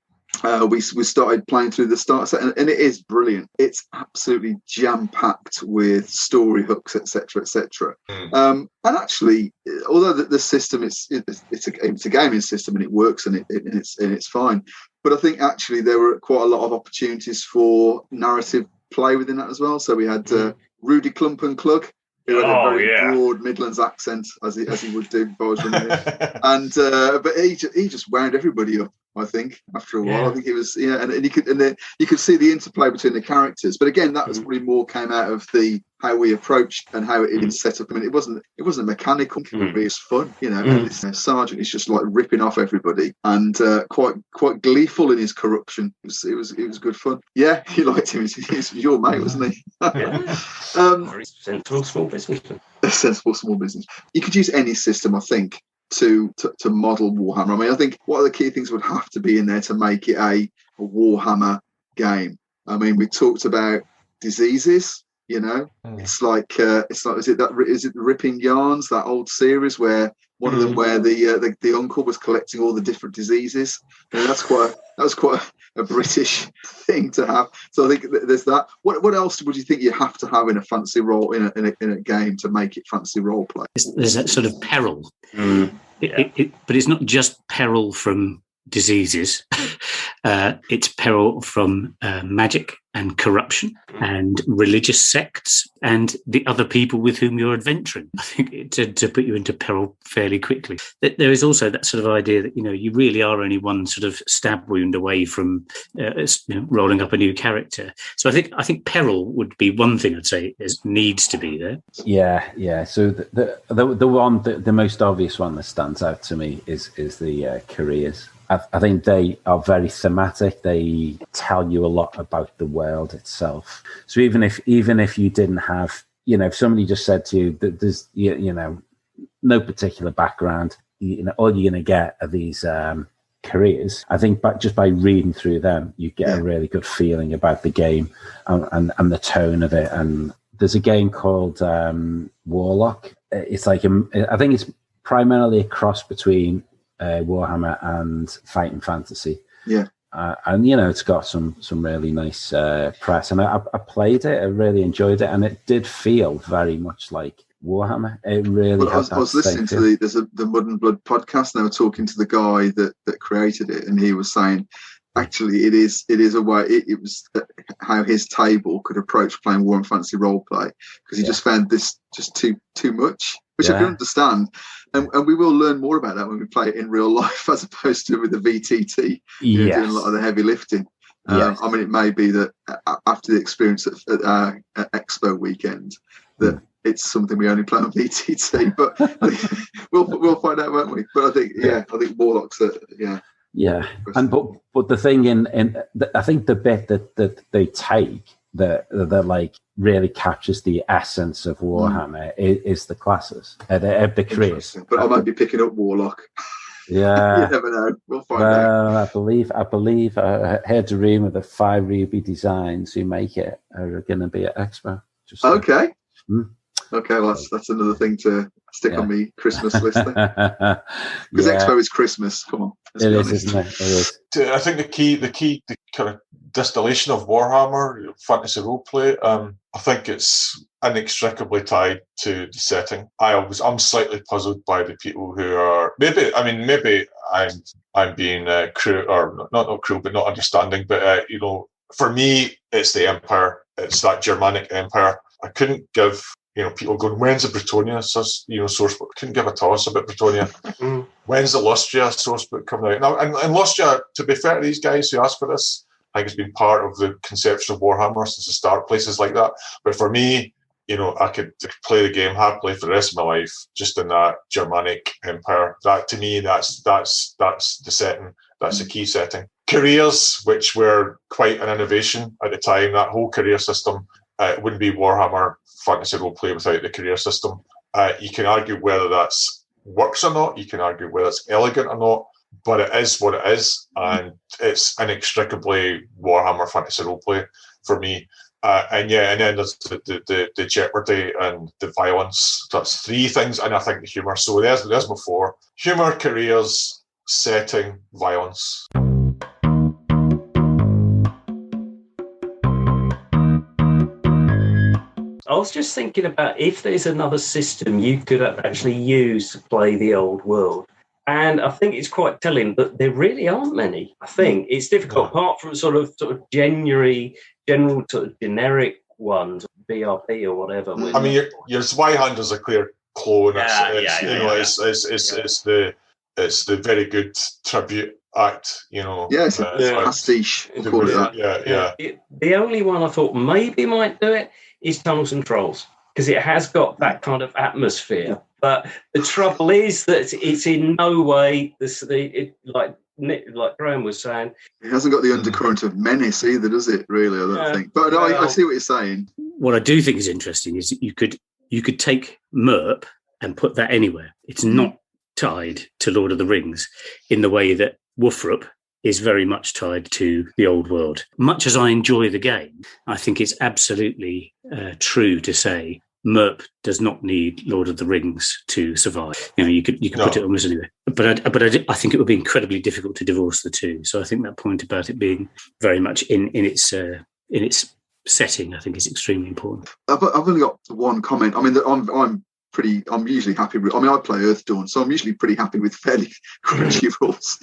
we started playing through the start set, and it is brilliant. It's absolutely jam-packed with story hooks, etc., etc. And actually, although the system it's a gaming system and it works and it's fine, but I think actually there were quite a lot of opportunities for narrative play within that as well. So we had Rudy Clump and Klug, who had a very broad Midlands accent, as he would do if I was running it. And but he just wound everybody up, I think, after a while. I think it was and you could see the interplay between the characters. But again, that was probably more came out of how we approached and how it had set up. I mean, it wasn't mechanical. It was fun, And this sergeant is just like ripping off everybody and quite gleeful in his corruption. It was good fun. Yeah, you liked him. He was your mate, wasn't he? Very sensible small businessman. A sensible small business. You could use any system, I think, to model Warhammer. I mean, I think what are the key things would have to be in there to make it a Warhammer game? I mean, we talked about diseases. It's like is it the Ripping Yarns, that old series where one of them where the uncle was collecting all the different diseases. That was quite a British thing to have. So I think there's that. What else would you think you have to have in a fancy role in a game to make it fancy role play? There's that sort of peril, but it's not just peril from diseases. It's peril from magic and corruption and religious sects and the other people with whom you're adventuring. I think to put you into peril fairly quickly. There is also that sort of idea that you really are only one sort of stab wound away from rolling up a new character. So I think peril would be one thing I'd say needs to be there. Yeah. So the most obvious one that stands out to me is the careers. I think they are very thematic. They tell you a lot about the world itself. So even if you didn't have, if somebody just said to you that there's, no particular background, all you're going to get are these careers. I think just by reading through them, you get a really good feeling about the game and the tone of it. And there's a game called Warlock. It's like I think it's primarily a cross between Warhammer and Fighting Fantasy. And it's got some really nice press, and I played it. I really enjoyed it, and it did feel very much like Warhammer. It really has. I was listening to the Mud and Blood podcast, and they were talking to the guy that created it, and he was saying actually it is a way. It was how his table could approach playing Warhammer Fantasy Roleplay, because he just found this just too much, which I can understand. And we will learn more about that when we play it in real life, as opposed to with the VTT, doing a lot of the heavy lifting. I mean, it may be that after the experience at Expo weekend, that it's something we only play on VTT. But we'll find out, won't we? But I think Warlock's and but the thing I think the bit that they take that like really captures the essence of Warhammer is the classes, the careers. But I might be picking up Warlock. Yeah, you never know. We'll find out. I believe I heard a rumor that 5 Ruby designs who make it are going to be at Expo. Okay. Okay, well that's another thing to stick on me Christmas list then. Because Expo is Christmas. Come on. It is, isn't it? It is. I think the kind of distillation of Warhammer fantasy roleplay, I think it's inextricably tied to the setting. I'm slightly puzzled by the people who are maybe I'm being cruel, or not cruel, but not understanding. But for me, it's the Empire. It's that Germanic Empire. I couldn't give people going, when's the Bretonnia source book? Couldn't give a toss about Bretonnia. When's the Lustria source book coming out? Now, and Lustria, to be fair to these guys who asked for this, I think it's been part of the conception of Warhammer since the start, places like that. But for me, I could play the game happily for the rest of my life, just in that Germanic empire. That, to me, that's the setting. That's the key setting. Careers, which were quite an innovation at the time, that whole career system, it wouldn't be Warhammer Fantasy Roleplay without the career system. You can argue whether that's works or not. You can argue whether it's elegant or not, but it is what it is, and it's inextricably Warhammer Fantasy Roleplay for me. And then there's the jeopardy and the violence. That's three things, and I think the humour. So there's my four: humour, careers, setting, violence. I was just thinking about if there's another system you could actually use to play the old world. And I think it's quite telling that there really aren't many. I think it's difficult, apart from sort of general sort of generic ones, BRP or whatever. I mean, your Zweihander's a clear clone. It's the very good tribute act, it's a pastiche. The only one I thought maybe might do it is Tunnels and Trolls, because it has got that kind of atmosphere. But the trouble is that it's in no way like Graham was saying. It hasn't got the undercurrent of menace either, does it? Really, I don't think. But I see what you're saying. What I do think is interesting is that you could take MERP and put that anywhere. It's not tied to Lord of the Rings in the way that Woothrup is very much tied to the old world. Much as I enjoy the game, I think it's absolutely true to say MERP does not need Lord of the Rings to survive. You could put it almost anywhere. But I think it would be incredibly difficult to divorce the two. So I think that point about it being very much in its setting, I think, is extremely important. I've only got one comment. I mean, I'm usually happy with. I mean, I play Earthdawn, so I'm usually pretty happy with fairly crunchy rules,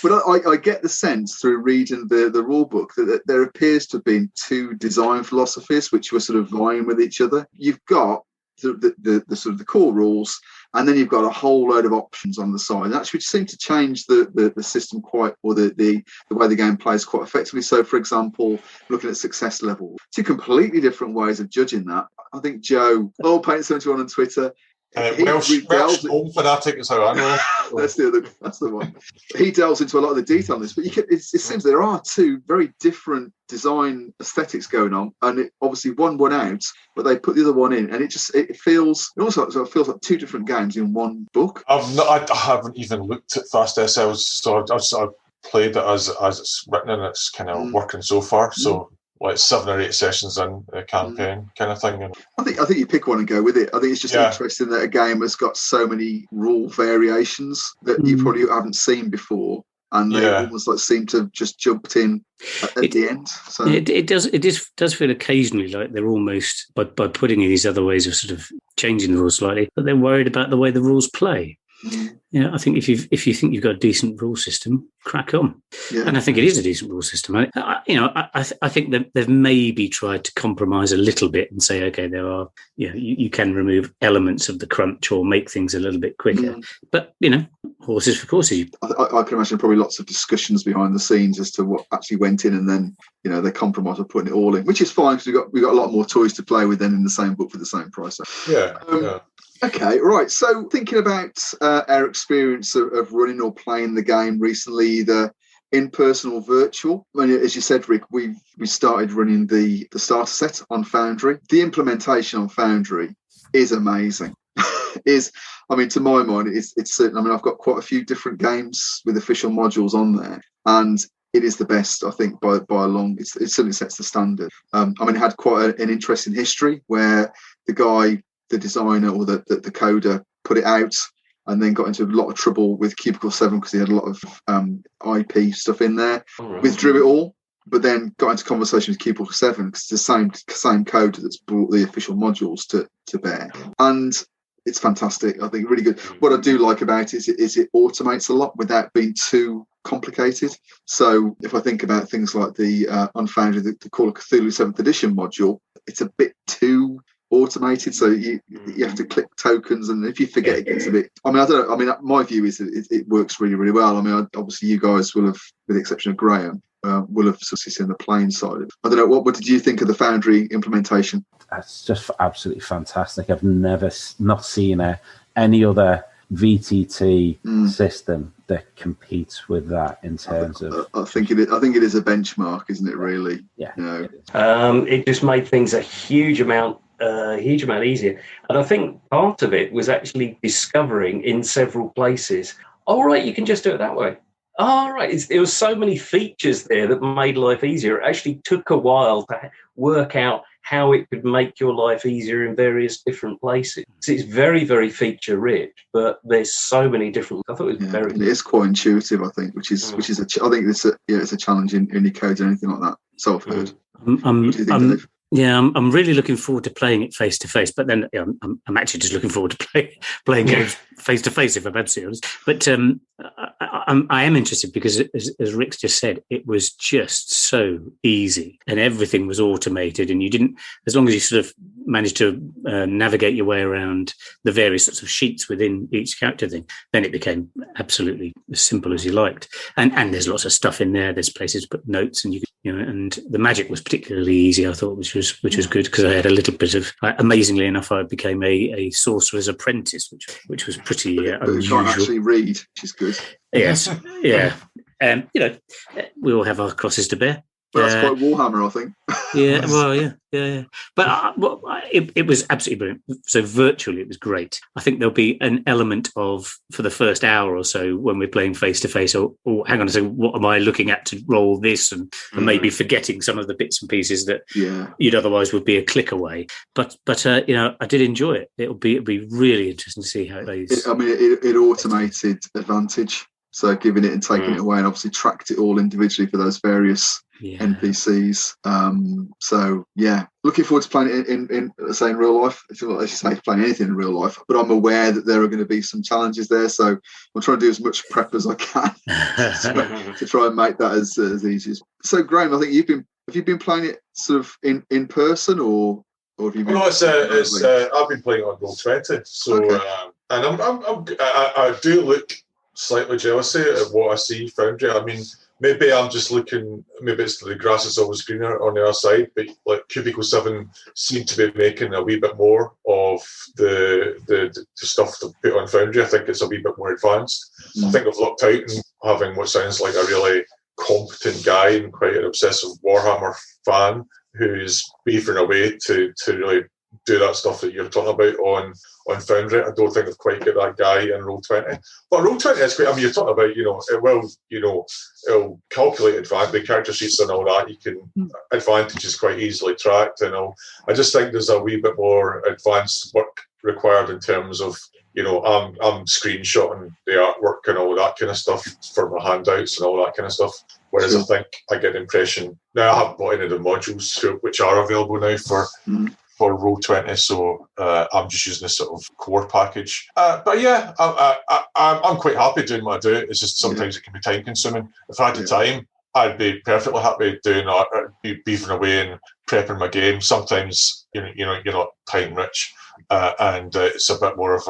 But I get the sense through reading the rule book that there appears to have been two design philosophies which were sort of vying with each other. You've got the sort of the core rules, and then you've got a whole load of options on the side. And actually, seem to change the system quite, or the way the game plays quite effectively. So, for example, looking at success level, two completely different ways of judging that. I think Joe, Paint71 on Twitter. Welsh fanatic is how I know. That's the one. He delves into a lot of the detail on this, but it seems there are two very different design aesthetics going on, and obviously one won out, but they put the other one in, and it feels like two different games in one book. I haven't even looked at Fast SLs, so I've played it as it's written, and it's kind of working so far. So. Like 7 or 8 sessions in a campaign kind of thing. And I think you pick one and go with it. I think it's just interesting that a game has got so many rule variations that you probably haven't seen before, and they almost seem to have just jumped in at the end. So it does feel occasionally like they're almost by putting in these other ways of sort of changing the rules slightly, but they're worried about the way the rules play. I think if you think you've got a decent rule system, crack on. And I think it is a decent rule system. I think that they've maybe tried to compromise a little bit and say, okay, there are, you can remove elements of the crunch or make things a little bit quicker. But horses for courses. I can imagine probably lots of discussions behind the scenes as to what actually went in, and then they compromise by putting it all in, which is fine because we've got a lot more toys to play with than in the same book for the same price. Okay, right. So thinking about our experience of running or playing the game recently, either in person or virtual. I mean, as you said, Rick, we started running the starter set on Foundry. The implementation on Foundry is amazing. To my mind, it's certain. I mean, I've got quite a few different games with official modules on there, and it is the best, I think, by a long. It certainly sets the standard. It had quite an interesting history where the designer or the coder put it out and then got into a lot of trouble with Cubicle 7 because he had a lot of IP stuff in there. Withdrew it all, but then got into conversation with Cubicle 7 because it's the same code that's brought the official modules to bear. And it's fantastic. I think really good. What I do like about it is it automates a lot without being too complicated. So if I think about things like the Unfounded, the Call of Cthulhu 7th edition module, it's a bit too automated, so you have to click tokens, and if you forget, it gets a bit. I don't know. My view is that it works really, really well. Obviously, you guys will have, with the exception of Graham, will have succeeded in the playing side. I don't know. What did you think of the Foundry implementation? That's just absolutely fantastic. I've never not seen any other VTT system that competes with that in terms of. I think it is a benchmark, isn't it? Really? Yeah. It just made things a huge amount easier, and I think part of it was actually discovering in several places. All right, you can just do it that way. All right, there was so many features there that made life easier. It actually took a while to work out how it could make your life easier in various different places. It's very, very feature rich, but there's so many different. I thought it was very. It is quite intuitive, I think, which is I think it's a challenge in any code or anything like that. So I've heard. I'm really looking forward to playing it face to face. But then I'm actually just looking forward to playing games face to face, if I'm absolutely honest. But I am interested because, as Rick's just said, it was just so easy and everything was automated, and you didn't, as long as you sort of managed to navigate your way around the various sorts of sheets within each character thing, then it became absolutely as simple as you liked. And there's lots of stuff in there. There's places to put notes, and and the magic was particularly easy, I thought, which was good, because I had a little bit of, amazingly enough, I became a sorcerer's apprentice, which was pretty unusual. You can't actually read, which is good. Yes, yeah. We all have our crosses to bear. Well, that's quite Warhammer, I think. Yeah, well, yeah. But it was absolutely brilliant. So virtually, it was great. I think there'll be an element of, for the first hour or so, when we're playing face-to-face, or hang on a second, what am I looking at to roll this? And maybe forgetting some of the bits and pieces that you'd otherwise would be a click away. But I did enjoy it. It'll be really interesting to see how it plays. It automated advantage. So giving it and taking it away, and obviously tracked it all individually for those various NPCs. Looking forward to playing it in real life. As you say, playing anything in real life, but I'm aware that there are going to be some challenges there. So I'm trying to do as much prep as I can to try and make that as easy as. So Graham, I think have you been playing it sort of in person, or have you been? No, I've been playing on Roll20. So and I do look slightly jealousy at what I see Foundry. I mean, maybe I'm just looking, maybe it's the grass is always greener on the other side, but like Cubicle 7 seem to be making a wee bit more of the stuff to put on Foundry. I think it's a wee bit more advanced. I think I've lucked out in having what sounds like a really competent guy and quite an obsessive Warhammer fan who's beavering away to really do that stuff that you're talking about on Foundry. I don't think I've quite got that guy in Roll20. But Roll20 is great. I mean, you're talking about, it'll calculate the character sheets and all that. You can advantages quite easily tracked and all. I just think there's a wee bit more advanced work required in terms of, I'm screenshotting the artwork and all that kind of stuff for my handouts and all that kind of stuff. Whereas I think I get the impression, now I haven't bought any of the modules which are available now for Roll20, so I'm just using this sort of core package. But yeah, I'm quite happy doing what I do. It's just sometimes it can be time consuming. If I had the time, I'd be perfectly happy doing that, beefing away and prepping my game. Sometimes you're not time rich, and it's a bit more of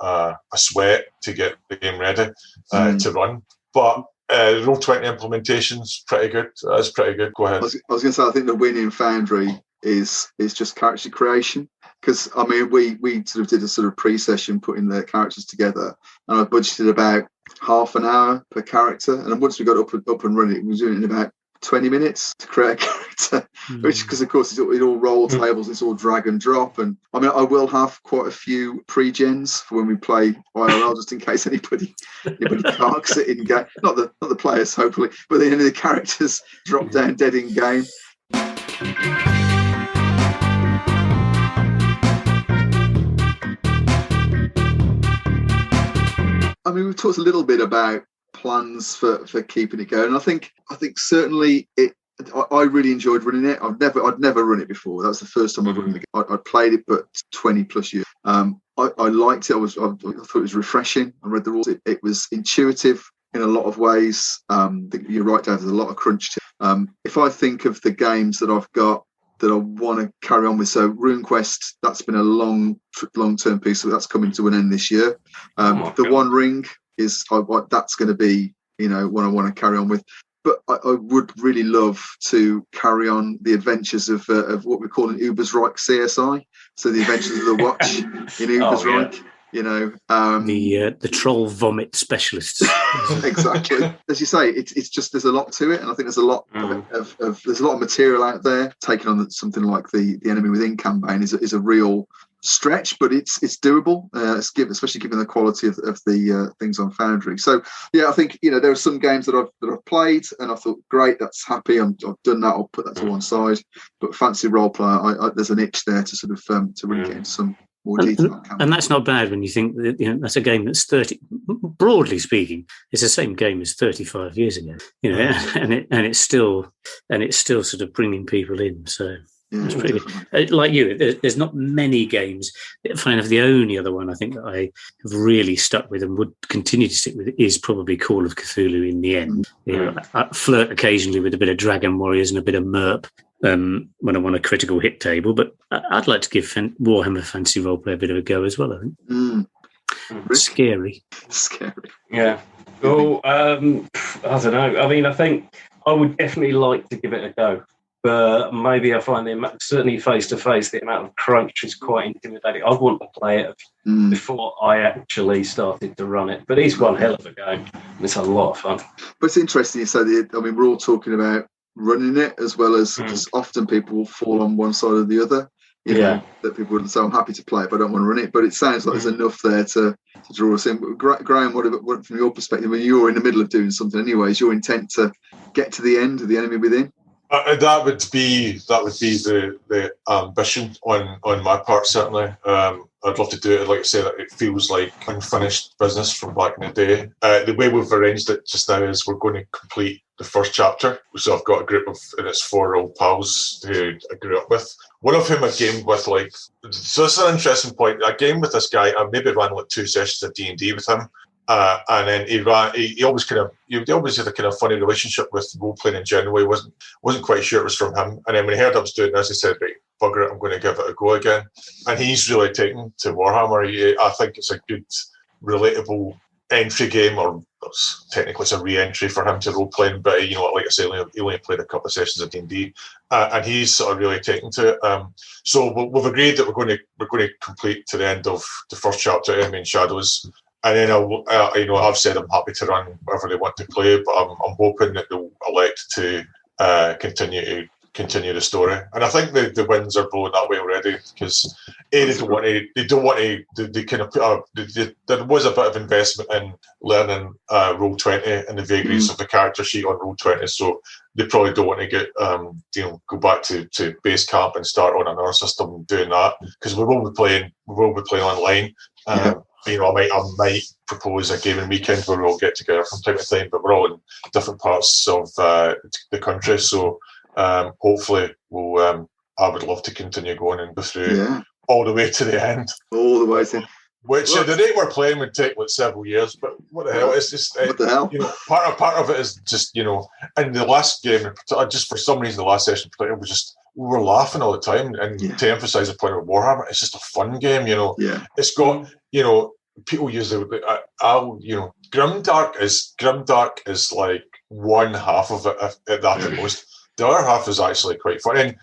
a sweat to get the game ready to run. But Roll20 implementation's pretty good. That's pretty good. Go ahead. I was going to say, I think the win in Foundry is just character creation, because I mean we sort of did a sort of pre-session putting the characters together, and I budgeted about half an hour per character, and once we got up and running, we were doing it in about 20 minutes to create a character, which, because of course it all roll tables, it's all drag and drop, and I mean I will have quite a few pre-gens for when we play IRL, just in case anybody carks it in game, not the players hopefully, but then any of the characters drop down dead in game. I mean, we've talked a little bit about plans for keeping it going. And I think certainly I really enjoyed running it. I'd never run it before. That was the first time I've run the game. I'd played it, but 20 plus years. I liked it. I thought it was refreshing. I read the rules. It was intuitive in a lot of ways. You're right, Dave. There's a lot of crunch to it. If I think of the games that I've got that I want to carry on with, so RuneQuest, that's been a long-term piece, so that's coming to an end this year. The One Ring is that's going to be what I want to carry on with. but I would really love to carry on the adventures of what we call an Ubersreich CSI. So the adventures of the Watch in Ubersreich. The troll vomit specialists. Exactly. As you say, it's just there's a lot to it, and I think there's a lot of there's a lot of material out there. Taking on something like the Enemy Within campaign is a real stretch, but it's doable. Especially given the quality of the things on Foundry. So yeah, I think there are some games that I've played, and I thought, great, that's happy. I've done that. I'll put that to one side. But Fantasy Roleplay, there's an itch there to sort of to really get into some more detail. And that's not bad when you think that that's a game that's 30. Broadly speaking, it's the same game as 35 years ago. And it's still sort of bringing people in. So. Yeah, it's pretty good. Like you, there's not many games. Funny enough, the only other one I think that I have really stuck with and would continue to stick with is probably Call of Cthulhu in the end. I flirt occasionally with a bit of Dragon Warriors and a bit of MERP when I want a critical hit table, but I'd like to give Warhammer Fantasy Roleplay a bit of a go as well, I think. Scary. Yeah. Oh, I don't know. I mean, I think I would definitely like to give it a go. But maybe I find certainly face-to-face, the amount of crunch is quite intimidating. I'd want to play it before I actually started to run it. But it's one hell of a game. It's a lot of fun. But it's interesting you say that. I mean, we're all talking about running it as well as because often people will fall on one side or the other. That people wouldn't say, I'm happy to play it, but I don't want to run it. But it sounds like there's enough there to draw us in. But Graham, what from your perspective, when you're in the middle of doing something anyway, is your intent to get to the end of the Enemy Within? That would be the ambition on my part, certainly. I'd love to do it. Like I say, that it feels like unfinished business from back in the day. The way we've arranged it just now is we're going to complete the first chapter. So I've got a group of, and it's 4 old pals who I grew up with. One of whom I gamed with, so this is an interesting point. I gamed with this guy. I maybe ran 2 sessions of D&D with him. And then he always had a kind of funny relationship with role playing in general. He wasn't quite sure it was from him. And then when he heard I was doing this, he said, "Right, bugger it, I'm going to give it a go again." And he's really taken to Warhammer. I think it's a good, relatable entry game, or technically it's a re-entry for him to role playing. But like I say, he only played a couple of sessions of D&D, and he's sort of really taken to it. So we've agreed that we're going to complete to the end of the first chapter, Enemy in Shadows. And then I've said I'm happy to run whatever they want to play, but I'm hoping that they'll elect to continue the story. And I think the winds are blowing that way already because there was a bit of investment in learning Roll20 and the vagaries of the character sheet on Roll20, so they probably don't want to get go back to base camp and start on another system doing that, because we will be playing online. I might propose a gaming weekend where we all get together from time to time, but we're all in different parts of the country. So hopefully I would love to continue going and go through all the way to the end. All the way to. Which the rate we're playing would take several years, but what the hell? It's just what the hell? Part of it is just and the last game, just for some reason, the last session we were laughing all the time. And to emphasise the point of Warhammer, it's just a fun game. It's got people use grimdark is like one half of it at that at most. The other half is actually quite fun. And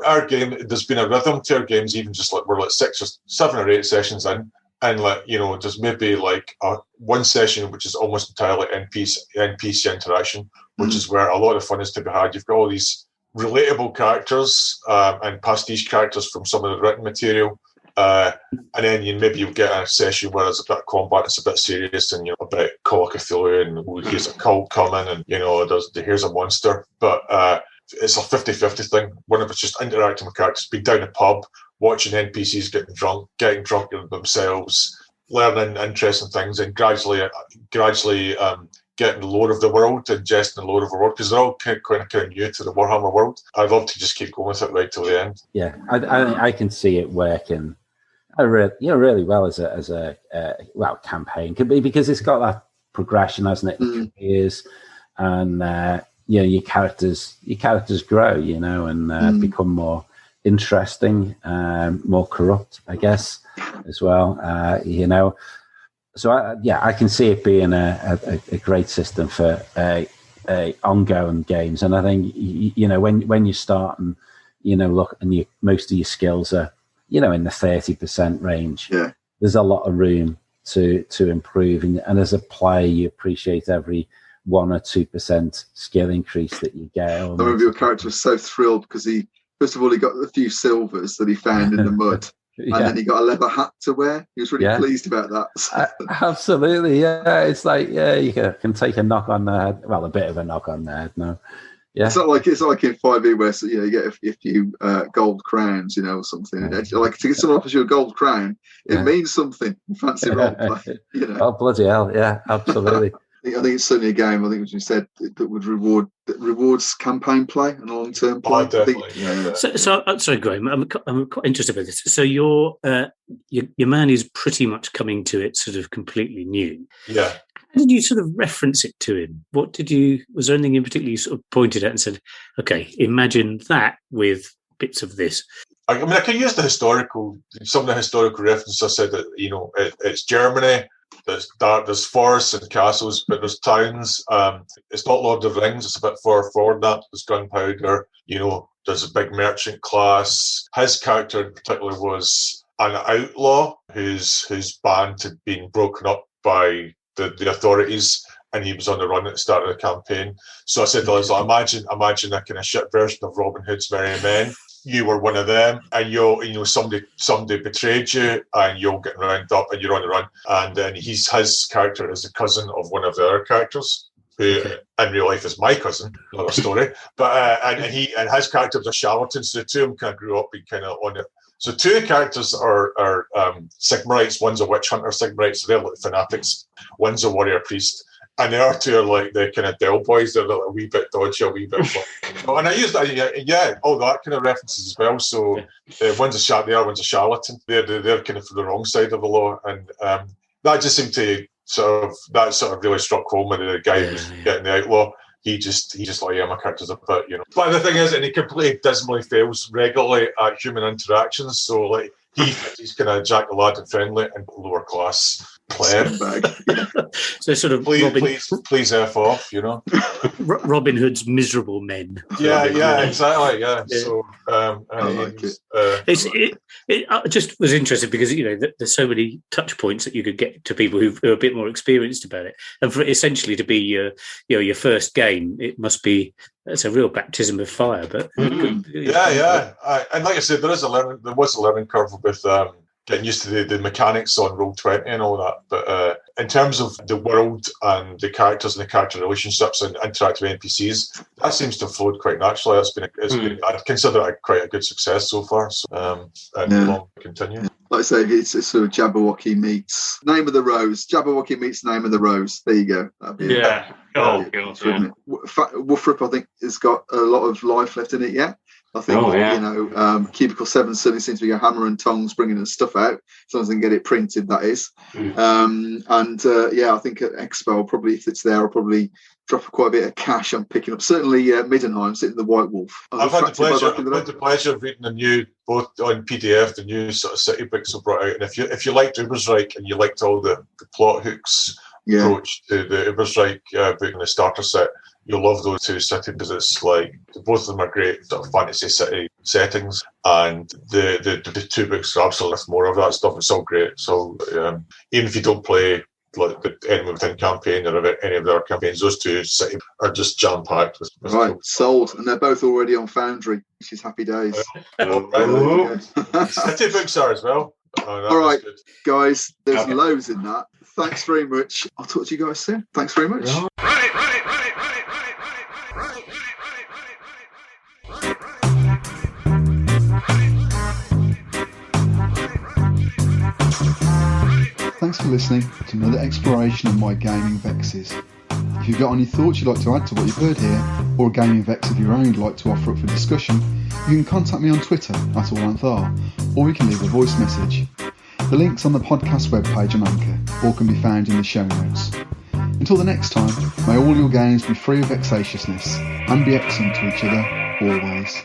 our game, there's been a rhythm to our games, even just like we're 6 or 7 or 8 sessions in. And there's maybe one session which is almost entirely NPC interaction, which is where a lot of fun is to be had. You've got all these relatable characters and pastiche characters from some of the written material, and then you'll get a session where there's a bit of combat, it's a bit serious, and a bit Call of Cthulhu, and here's a cult coming, and here's a monster. But it's a 50-50 thing. One of it's just interacting with characters, being down a pub, watching NPCs getting drunk themselves, learning interesting things, and gradually getting the lore of the world, ingesting the lore of the world, because they're all kind of new to the Warhammer world. I'd love to just keep going with it right till the end. Yeah, I can see it working really well as a campaign, because it's got that progression, hasn't it? Years, and your characters grow, and become more interesting, more corrupt, I guess, as well. So I can see it being a great system for ongoing games. And I think, you know, when you start and, you know, look, and most of your skills are, you know, in the 30% range, there's a lot of room to improve. And as a player, you appreciate every 1 or 2% skill increase that you get. I remember your character was so thrilled because first of all, he got a few silvers that he found in the mud. And then he got a leather hat to wear. He was really pleased about that. Absolutely, yeah. It's like, you can take a knock on the head. Well, a bit of a knock on the head now. Yeah. It's not like in 5e where you get a few gold crowns, you know, or something. Like to get someone offers you a gold crown, it means something. Fancy roleplay, you know. Oh, bloody hell, yeah, absolutely. I think it's certainly a game. I think, as you said, that would rewards campaign play and long-term play. Definitely. So sorry, Graham. I'm quite interested about this. So your man is pretty much coming to it sort of completely new. Yeah. How did you sort of reference it to him? Was there anything in particular you sort of pointed at and said, okay, imagine that with bits of this? I mean, I can use some of the historical references. I said that, you know, it's Germany. There's forests and castles, but there's towns. It's not Lord of the Rings. It's a bit far forward that. There's gunpowder. You know, there's a big merchant class. His character in particular was an outlaw whose band had been broken up by the authorities, and he was on the run at the start of the campaign. So I said to Liz, imagine a kind of shit version of Robin Hood's Merry Men. You were one of them, and somebody betrayed you, and you're getting rounded up, and you're on the run. And then his character is the cousin of one of the other characters, who in real life is my cousin. Another story. But and his character was a charlatan, so the two of them kind of grew up being kind of on it. So two characters are Sigmarites. One's a witch hunter, Sigmarites, so they're like fanatics. One's a warrior priest. And the other two are like the kind of Del boys. They're like a wee bit dodgy, a wee bit fun. And I used that, all that kind of references as well. So one's the other one's a charlatan. They're kind of from the wrong side of the law. And that just seemed to sort of really struck home with the guy who was getting the outlaw. He just like, my character's a bit, you know. But the thing is, and he completely dismally fails regularly at human interactions. So like he's kind of Jack the Lad and friendly and lower class player. So sort of please F off, you know. Robin Hood's miserable men. Yeah, exactly. Yeah. So I like it. I just was interested because, you know, there's so many touch points that you could get to people who are a bit more experienced about it, and for it essentially to be your first game, it's a real baptism of fire. But and like I said, there was a learning curve with getting used to the mechanics on Roll20 and all that. But in terms of the world and the characters and the character relationships and interacting with NPCs, that seems to have flowed quite naturally. I'd consider it quite a good success so far. So, long continue. Like I say, it's sort of Jabberwocky meets Name of the Rose. Jabberwocky meets Name of the Rose. There you go. Woofrup, I think, has got a lot of life left in it yet. I think, Cubicle 7 certainly seems to be a hammer and tongs bringing the stuff out, as long as they can get it printed, that is. I think at Expo, probably, if it's there, I'll probably drop quite a bit of cash on picking up. Certainly Middenheim, sitting the White Wolf. I've had the pleasure of reading the new, both on PDF, the new sort of city books have brought out. And if you liked Ubersreich and you liked all the plot hooks approach to the Ubersreich book and the starter set, you'll love those two cities because it's like both of them are great sort of fantasy city settings, and the two books are absolutely more of that stuff. It's all great. So even if you don't play like the Enemy Within campaign or any of their campaigns, those two cities are just jam packed with right, sold, and they're both already on Foundry, which is happy days. City books are as well. All right, guys, there's loads in that. Thanks very much. I'll talk to you guys soon. Thanks very much. Thanks for listening to another exploration of my gaming vexes. If you've got any thoughts you'd like to add to what you've heard here, or a gaming vex of your own you'd like to offer up for discussion, you can contact me on Twitter @AllAnthar, or you can leave a voice message. The link's on the podcast webpage on Anchor, or can be found in the show notes. Until the next time, may all your games be free of vexatiousness, and be excellent to each other, always.